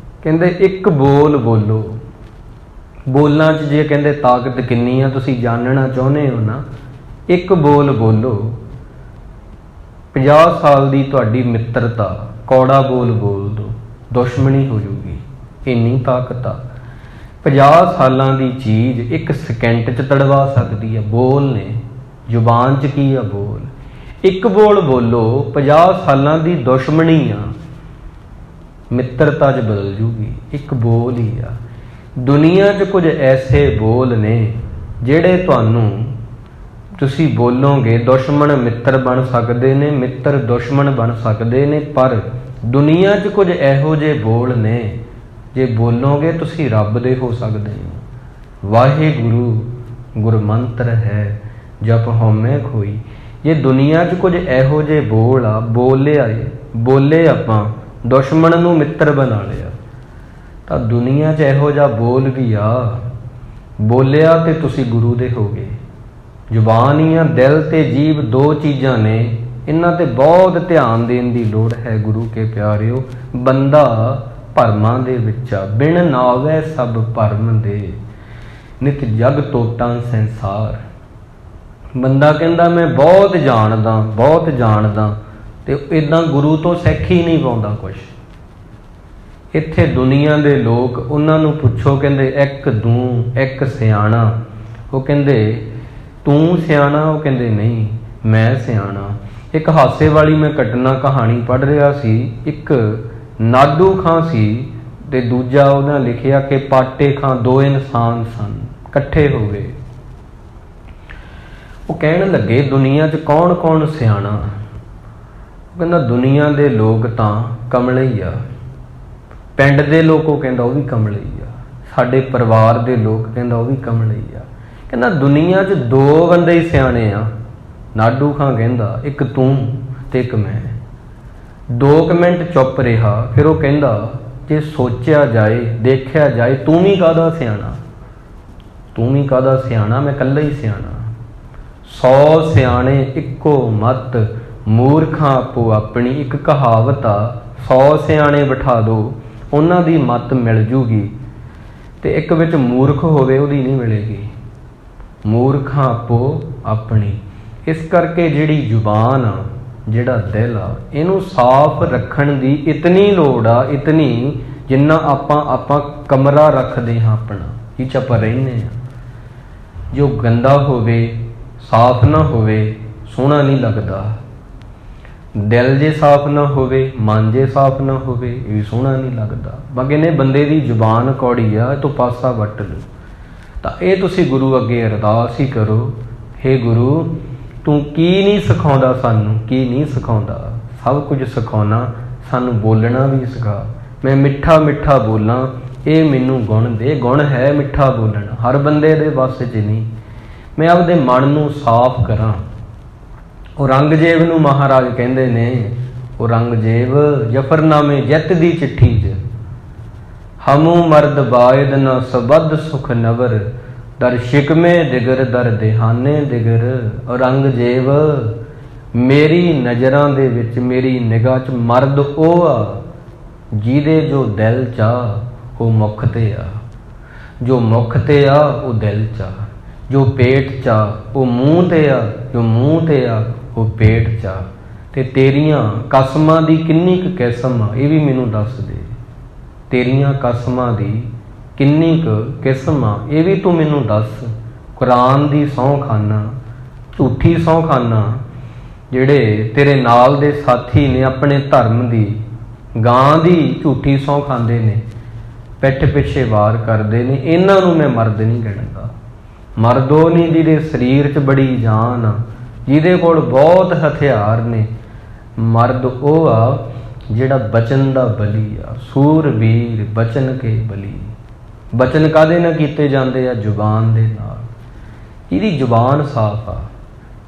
A: ਕਹਿੰਦੇ ਇੱਕ ਬੋਲ ਬੋਲੋ। ਬੋਲਾਂ 'ਚ ਜੇ ਕਹਿੰਦੇ ਤਾਕਤ ਕਿੰਨੀ ਆ ਤੁਸੀਂ ਜਾਣਨਾ ਚਾਹੁੰਦੇ ਹੋ ਨਾ, ਇੱਕ ਬੋਲ ਬੋਲੋ। 50 ਸਾਲ ਦੀ ਤੁਹਾਡੀ ਮਿੱਤਰਤਾ ਕੌੜਾ ਬੋਲ ਬੋਲ ਦੋ, ਦੁਸ਼ਮਣੀ ਹੋ ਜੂਗੀ, ਇੰਨੀ ਤਾਕਤ ਆ। 50 ਸਾਲਾਂ ਦੀ ਚੀਜ਼ ਇੱਕ ਸਕਿੰਟ 'ਚ ਤੜਵਾ ਸਕਦੀ ਆ। ਬੋਲ ਨੇ, ਜ਼ੁਬਾਨ 'ਚ ਕੀ ਆ? ਬੋਲ। ਇੱਕ ਬੋਲ ਬੋਲੋ, 50 ਸਾਲਾਂ ਦੀ ਦੁਸ਼ਮਣੀ ਆ ਮਿੱਤਰਤਾ 'ਚ ਬਦਲ ਜੂਗੀ। ਇੱਕ ਬੋਲ ਹੀ ਆ। ਦੁਨੀਆ 'ਚ ਕੁਝ ਐਸੇ ਬੋਲ ਨੇ ਜਿਹੜੇ ਤੁਹਾਨੂੰ, ਤੁਸੀਂ ਬੋਲੋਗੇ ਦੁਸ਼ਮਣ ਮਿੱਤਰ ਬਣ ਸਕਦੇ ਨੇ, ਮਿੱਤਰ ਦੁਸ਼ਮਣ ਬਣ ਸਕਦੇ ਨੇ। ਪਰ ਦੁਨੀਆ 'ਚ ਕੁਝ ਇਹੋ ਜਿਹੇ ਬੋਲ ਨੇ ਜੇ ਬੋਲੋਗੇ ਤੁਸੀਂ ਰੱਬ ਦੇ ਹੋ ਸਕਦੇ ਹੋ। ਵਾਹਿਗੁਰੂ ਗੁਰਮੰਤਰ ਹੈ ਜਪ ਹਉਮੈ ਖੋਈ। ਜੇ ਦੁਨੀਆ 'ਚ ਕੁਝ ਇਹੋ ਜਿਹੇ ਬੋਲ ਆ, ਬੋਲੇ ਆਪਾਂ ਦੁਸ਼ਮਣ ਨੂੰ ਮਿੱਤਰ ਬਣਾ ਲਿਆ, ਤਾਂ ਦੁਨੀਆ 'ਚ ਇਹੋ ਜਿਹਾ ਬੋਲ ਵੀ ਆ, ਬੋਲਿਆ ਤੇ ਤੁਸੀਂ ਗੁਰੂ ਦੇ ਹੋ ਗਏ। ਜ਼ੁਬਾਨ ਹੀ ਆ, ਦਿਲ ਤੇ ਜੀਭ ਦੋ ਚੀਜ਼ਾਂ ਨੇ, ਇਹਨਾਂ ਤੇ ਬਹੁਤ ਧਿਆਨ ਦੇਣ ਦੀ ਲੋੜ ਹੈ ਗੁਰੂ ਕੇ ਪਿਆਰਿਓ। ਬੰਦਾ ਭਰਮਾਂ ਦੇ ਵਿੱਚ ਆ, ਬਿਨ ਨਾਵੈ ਸਭ ਭਰਮ ਦੇ, ਨਿਤ ਜਗ ਟੋਟਾਂ ਸੰਸਾਰ। ਬੰਦਾ ਕਹਿੰਦਾ ਮੈਂ ਬਹੁਤ ਜਾਣਦਾ ਤੇ ਇਦਾਂ ਗੁਰੂ ਤੋਂ ਸਿੱਖ ਹੀ ਨਹੀਂ ਪਾਉਂਦਾ ਕੁਛ। ਇੱਥੇ ਦੁਨੀਆ ਦੇ ਲੋਕ, ਉਹਨਾਂ ਨੂੰ ਪੁੱਛੋ, ਕਹਿੰਦੇ ਇੱਕ ਤੂੰ ਇੱਕ ਸਿਆਣਾ। ਉਹ ਕਹਿੰਦੇ ਤੂੰ ਸਿਆਣਾ? ਉਹ ਕਹਿੰਦੇ ਨਹੀਂ ਮੈਂ ਸਿਆਣਾ। ਇੱਕ ਹਾਸੇ ਵਾਲੀ ਮੈਂ ਕਹਾਣੀ ਪੜ੍ਹ ਰਿਹਾ ਸੀ। ਇੱਕ ਨਾਡੂ ਖਾਂ ਸੀ ਤੇ ਦੂਜਾ ਉਹਨਾਂ ਲਿਖਿਆ ਕਿ ਪਾਟੇ ਖਾਂ, ਦੋ ਇਨਸਾਨ ਸਨ, ਇਕੱਠੇ ਹੋ ਗਏ। ਉਹ ਕਹਿਣ ਲੱਗੇ ਦੁਨੀਆ 'ਚ ਕੌਣ ਕੌਣ ਸਿਆਣਾ? ਉਹ ਕਹਿੰਦਾ ਦੁਨੀਆ ਦੇ ਲੋਕ ਤਾਂ ਕਮਲੇ ਹੀ ਆ। ਪਿੰਡ ਦੇ ਲੋਕ, ਉਹ ਕਹਿੰਦਾ ਉਹ ਵੀ ਕਮਲੇ ਹੀ ਆ। ਸਾਡੇ ਪਰਿਵਾਰ ਦੇ ਲੋਕ, ਕਹਿੰਦਾ ਉਹ ਵੀ ਕਮਲੇ ਹੀ ਆ। ਕਹਿੰਦਾ ਦੁਨੀਆ 'ਚ ਦੋ ਬੰਦੇ ਹੀ ਸਿਆਣੇ ਆ। ਨਾਡੂ ਖਾਂ ਕਹਿੰਦਾ ਇੱਕ ਤੂੰ ਤੇ ਇੱਕ ਮੈਂ। 2 ਮਿੰਟ ਚੁੱਪ ਰਿਹਾ, ਫਿਰ ਉਹ ਕਹਿੰਦਾ ਜੇ ਸੋਚਿਆ ਜਾਏ, ਦੇਖਿਆ ਜਾਏ, ਤੂੰ ਵੀ ਕਾਹਦਾ ਸਿਆਣਾ? ਮੈਂ ਇਕੱਲਾ ਹੀ ਸਿਆਣਾ। 100 ਸਿਆਣੇ ਇੱਕੋ ਮੱਤ, ਮੂਰਖਾਂ ਆਪੋ ਆਪਣੀ। ਇੱਕ ਕਹਾਵਤ ਆ, 100 ਸਿਆਣੇ ਬਿਠਾ ਦਿਓ, ਉਹਨਾਂ ਦੀ ਮੱਤ ਮਿਲ ਜੂਗੀ, ਤੇ ਇੱਕ ਵਿੱਚ ਮੂਰਖ ਹੋਵੇ ਉਹਦੀ ਨਹੀਂ ਮਿਲੇਗੀ। ਮੂਰਖਾਂ ਆਪੋ ਆਪਣੀ। ਇਸ ਕਰਕੇ ਜਿਹੜੀ ਜ਼ੁਬਾਨ ਆ, ਜਿਹੜਾ ਦਿਲ ਆ, ਇਹਨੂੰ ਸਾਫ਼ ਰੱਖਣ ਦੀ ਇਤਨੀ ਲੋੜ ਆ, ਇਤਨੀ, ਜਿੰਨਾ ਆਪਾਂ ਕਮਰਾ ਰੱਖਦੇ ਹਾਂ ਆਪਣਾ, ਇਹ 'ਚ ਆਪਾਂ ਰਹਿੰਦੇ ਹਾਂ। ਜੋ ਗੰਦਾ ਹੋਵੇ, ਸਾਫ਼ ਨਾ ਹੋਵੇ, ਸੋਹਣਾ ਨਹੀਂ ਲੱਗਦਾ। ਦਿਲ ਜੇ ਸਾਫ਼ ਨਾ ਹੋਵੇ, ਮਨ ਜੇ ਸਾਫ਼ ਨਾ ਹੋਵੇ, ਇਹ ਵੀ ਸੋਹਣਾ ਨਹੀਂ ਲੱਗਦਾ। ਬਾਕੀ ਨੇ ਬੰਦੇ ਦੀ ਜ਼ੁਬਾਨ ਕੌੜੀ ਆ, ਇਹ ਤੋਂ ਪਾਸਾ ਵੱਟ ਲਓ। ਤਾਂ ਇਹ ਤੁਸੀਂ ਗੁਰੂ ਅੱਗੇ ਅਰਦਾਸ ਹੀ ਕਰੋ, ਹੇ ਗੁਰੂ ਤੂੰ ਕੀ ਨਹੀਂ ਸਿਖਾਉਂਦਾ ਸਾਨੂੰ, ਕੀ ਨਹੀਂ ਸਿਖਾਉਂਦਾ, ਸਭ ਕੁਝ ਸਿਖਾਉਣਾ, ਸਾਨੂੰ ਬੋਲਣਾ ਵੀ ਸਿਖਾ। ਮੈਂ ਮਿੱਠਾ ਮਿੱਠਾ ਬੋਲਾਂ, ਇਹ ਮੈਨੂੰ ਗੁਣ ਦੇ। ਗੁਣ ਹੈ ਮਿੱਠਾ ਬੋਲਣਾ, ਹਰ ਬੰਦੇ ਦੇ ਵੱਸ 'ਚ ਨਹੀਂ। ਮੈਂ ਆਪਦੇ ਮਨ ਨੂੰ ਸਾਫ਼ ਕਰਾਂ। ਔਰੰਗਜ਼ੇਬ ਨੂੰ ਮਹਾਰਾਜ ਕਹਿੰਦੇ ਨੇ, ਔਰੰਗਜ਼ੇਬ ਜਫਰਨਾਮੇ ਜਿੱਤ ਦੀ ਚਿੱਠੀ 'ਚ, ਹਮੂ ਮਰਦ ਬਾਇਦ ਨਾ ਸਬਦ ਸੁਖ ਨਵਰ, ਦਰ ਸ਼ਿਕਮੇ ਦਿਗਰ ਦਰ ਦਿਹਾਨੇ ਦਿਗਰ। ਔਰੰਗਜ਼ੇਬ ਮੇਰੀ ਨਜ਼ਰਾਂ ਦੇ ਵਿੱਚ, ਮੇਰੀ ਨਿਗਾਹ 'ਚ ਮਰਦ ਉਹ ਆ ਜਿਹਦੇ ਜੋ ਦਿਲ 'ਚ ਆ ਉਹ ਮੁੱਖ 'ਤੇ ਆ, ਜੋ ਮੁੱਖ 'ਤੇ ਆ ਉਹ ਦਿਲ 'ਚ ਆ, ਜੋ ਪੇਟ 'ਚ ਆ ਉਹ ਮੂੰਹ 'ਤੇ ਆ, ਜੋ ਮੂੰਹ 'ਤੇ ਆ ਉਹ ਪੇਟ 'ਚ ਆ। ਤੇ ਤੇਰੀਆਂ ਕਸਮਾਂ ਦੀ ਕਿੰਨੀ ਕੁ ਕਿਸਮ ਆ, ਇਹ ਵੀ ਮੈਨੂੰ ਦੱਸ ਦੇ। ਤੇਰੀਆਂ ਕਸਮਾਂ ਦੀ ਕਿੰਨੀ ਕੁ ਕਿਸਮ ਆ, ਇਹ ਵੀ ਤੂੰ ਮੈਨੂੰ ਦੱਸ। ਕੁਰਾਨ ਦੀ ਸਹੁੰ ਖਾਨਾ, ਝੂਠੀ ਸਹੁੰ ਖਾਨਾ। ਜਿਹੜੇ ਤੇਰੇ ਨਾਲ ਦੇ ਸਾਥੀ ਨੇ, ਆਪਣੇ ਧਰਮ ਦੀ, ਗਾਂ ਦੀ ਝੂਠੀ ਸਹੁੰ ਖਾਂਦੇ ਨੇ, ਪਿੱਠ ਪਿੱਛੇ ਵਾਰ ਕਰਦੇ ਨੇ, ਇਹਨਾਂ ਨੂੰ ਮੈਂ ਮਰਦ ਨਹੀਂ ਗਿਣਦਾ। ਮਰਦ ਉਹ ਨਹੀਂ ਜਿਹਦੇ ਸਰੀਰ 'ਚ ਬੜੀ ਜਾਨ ਆ, ਜਿਹਦੇ ਕੋਲ ਬਹੁਤ ਹਥਿਆਰ ਨੇ। ਮਰਦ ਉਹ ਆ ਜਿਹੜਾ ਬਚਨ ਦਾ ਬਲੀ ਆ। ਸੂਰਬੀਰ ਬਚਨ ਕੇ ਬਲੀ। ਬਚਨ ਕਾਹਦੇ ਨਾਲ ਕੀਤੇ ਜਾਂਦੇ ਆ? ਜ਼ੁਬਾਨ ਦੇ ਨਾਲ। ਜਿਹਦੀ ਜ਼ੁਬਾਨ ਸਾਫ਼ ਆ,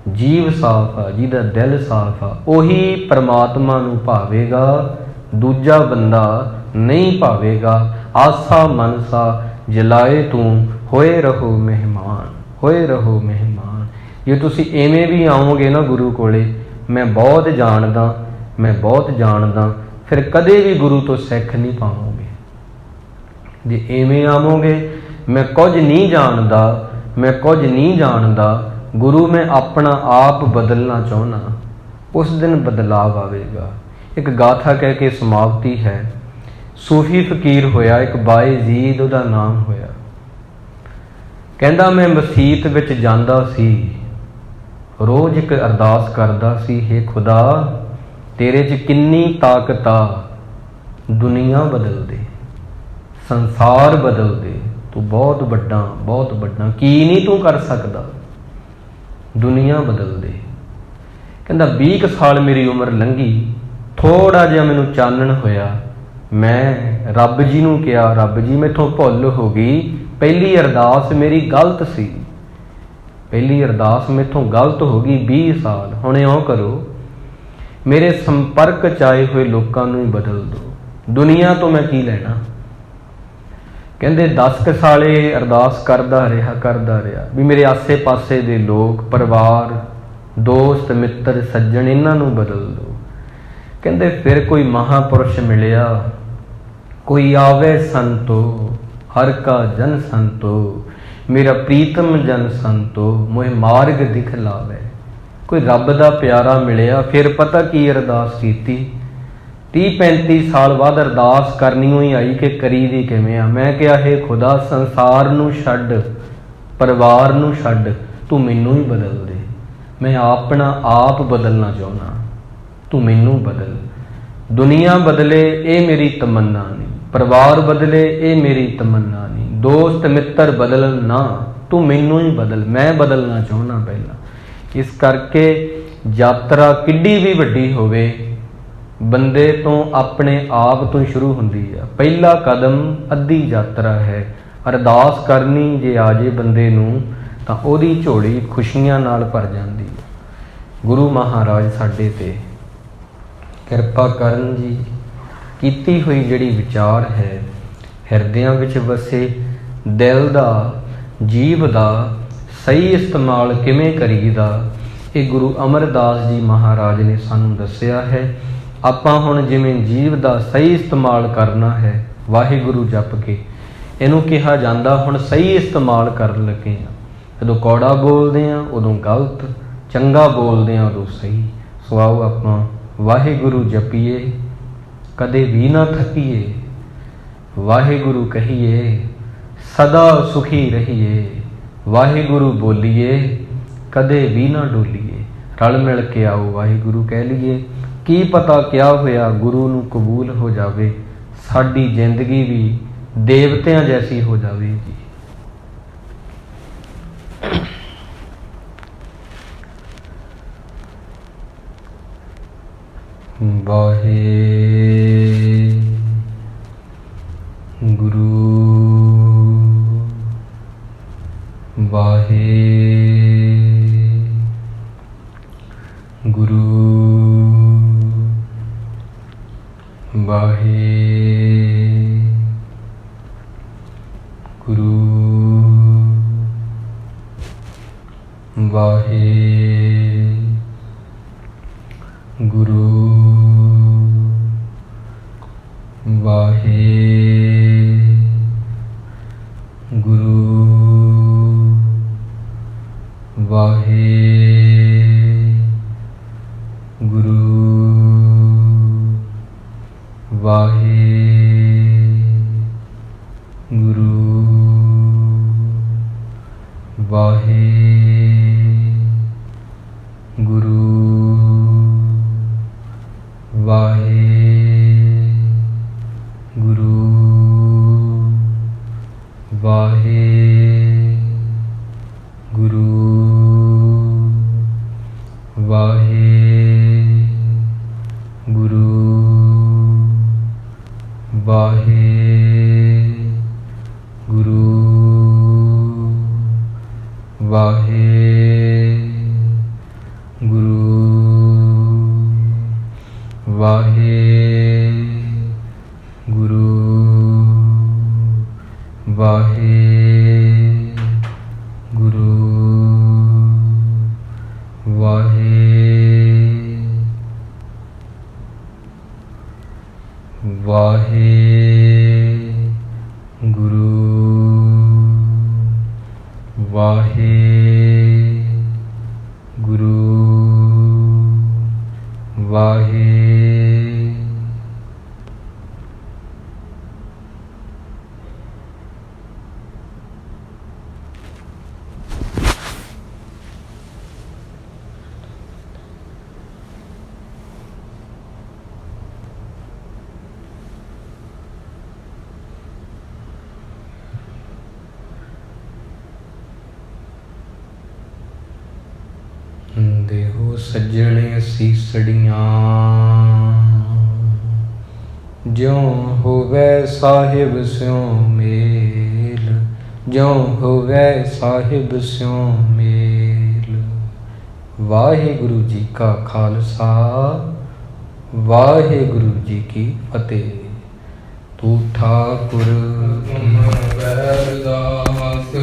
A: ਜੀਵ ਸਾਫ਼ ਆ, ਜਿਹਦਾ ਦਿਲ ਸਾਫ਼ ਆ, ਉਹੀ ਪਰਮਾਤਮਾ ਨੂੰ ਭਾਵੇਗਾ, ਦੂਜਾ ਬੰਦਾ ਨਹੀਂ ਭਾਵੇਗਾ। ਆਸਾ ਮਨਸਾ ਜਲਾਏ ਤੂੰ, ਹੋਏ ਰਹੋ ਮਹਿਮਾਨ, ਹੋਏ ਰਹੋ ਮਹਿਮਾਨ। ਜੇ ਤੁਸੀਂ ਐਵੇਂ ਵੀ ਆਓਗੇ ਨਾ ਗੁਰੂ ਕੋਲੇ, ਮੈਂ ਬਹੁਤ ਜਾਣਦਾ, ਮੈਂ ਬਹੁਤ ਜਾਣਦਾ, ਫਿਰ ਕਦੇ ਵੀ ਗੁਰੂ ਤੋਂ ਸਿੱਖ ਨਹੀਂ ਪਾਓਗੇ। जे इवें आवोगे मैं कुछ नहीं जानता, मैं कुछ नहीं जानता गुरु मैं अपना आप बदलना चाहना, उस दिन बदलाव आवेगा। एक गाथा कह के समाप्ति है। सूफी फकीर होया एक बायजीद उहदा नाम होया। कहंदा मैं मसीत विच जांदा सी, रोज़ एक अरदास करदा सी, हे खुदा तेरे च किन्नी ताकत आ, दुनिया बदल दे, संसार बदल दे, तू बहुत बड़ा की नहीं तू कर सकदा, दुनिया बदल दे। कहंदा 20 साल मेरी उम्र लंघी, थोड़ा जिहा मैनूं चानण होया, मैं रब जी नूं कहा रब जी मैथों भुल हो गई, पहली अरदास मेरी गलत सी, पहली अरदास मैथों गलत हो गई 20 साल, हुण इउं करो मेरे संपर्क च आए हुए लोगों नूं ही बदल दो, दुनिया तो मैं की लैना। कहंदे 10 क साले अरदास करदा रहा भी मेरे आसे पासे दे लोग, परिवार, दोस्त मित्र सज्जन इन्हां नूं बदल दो। कहंदे फिर कोई महापुरुष मिलिया, कोई आवे संतो हर का जन संतो, मेरा प्रीतम जन संतो मोहे मार्ग दिखलावे। कोई रब दा प्यारा मिलिया, फिर पता की अरदास कीती, 30-35 साल बाद अरदास करनी ही आई कि करी दी किवें आ। मैं कहा हे खुदा संसार नूं छड्ड, परिवार नूं छड्ड, तू मैनूं ही बदल दे, मैं अपना आप बदलना चाहुंदा, तू मैनूं बदल। दुनिया बदले ये मेरी तमन्ना नहीं, परिवार बदले ये मेरी तमन्ना नहीं, दोस्त मित्र बदलन ना, तू मैनूं ही बदल, मैं बदलना चाहुंदा पहला। इस करके यात्रा किड्डी भी वड्डी होवे, बंदे तो अपने आप तो शुरू हुंदी है। पहला कदम अद्धी यात्रा है। अरदास करनी जे आजे बंदे नूं तां ओहदी झोली खुशियां नाल भर जांदी है। गुरु महाराज साडे ते किरपा करन जी, कीती हुई जिहड़ी विचार है हिरदियां विच वसे, दिल दा जीव दा सही इस्तेमाल किवें करीदा, ये गुरु अमरदास जी महाराज ने सानूं दस्सिया है। आपां हुण जिवें जीव दा सही इस्तेमाल करना है, वाहिगुरु जप के इहनूं कहा जांदा, हुण सही इस्तेमाल करन लगे आ। जदों कौड़ा बोलदे आ उदों गलत, चंगा बोलदे आ उदों सही। सो आओ आपां वाहिगुरु जपीए, कदे भी ना थकीए, वाहिगुरु कहिए, सदा सुखी रहिए, वाहिगुरु बोलीए, कदे भी ना डोलीए। रल मिल के आओ वाहिगुरु कह लीए, की पता क्या होया गुरु नूं कबूल हो जावे, साडी जिंदगी भी देवतियां जैसी हो जावे जी। वाहे गुरु वाहे गुरु वाहे गुरु वाहे गुरु वाहे गुरु वाहे गुरु वाहे गुरु वाहे गुरु वाहे गुरु वाहे गुरु वाहे गुरु वाहे गुरु वाहे गुरु वाहे गुरु वाहे गुरु वाहे वाहे ਗੁਰੂ ਵਾਹਿਗੁਰੂ ਵਾਹਿਗੁਰੂ। ਦੇਹੋ ਸੱਜਣੇ ਸੀਸੜੀਆਂ, ਜਿਉ ਹੋਵੇ ਸਾਹਿਬ ਸਿਉ ਮੇਲ, ਜਿਉ ਹੋਵੇ ਸਾਹਿਬ ਸਿਉ ਮੇਲ। ਵਾਹਿਗੁਰੂ ਜੀ ਕਾ ਖਾਲਸਾ, ਵਾਹਿਗੁਰੂ ਜੀ ਕੀ ਫਤਿਹ। ਤੂੰ ਠਾਕੁਰ ਕੀ ਵੈਰਦਾਸ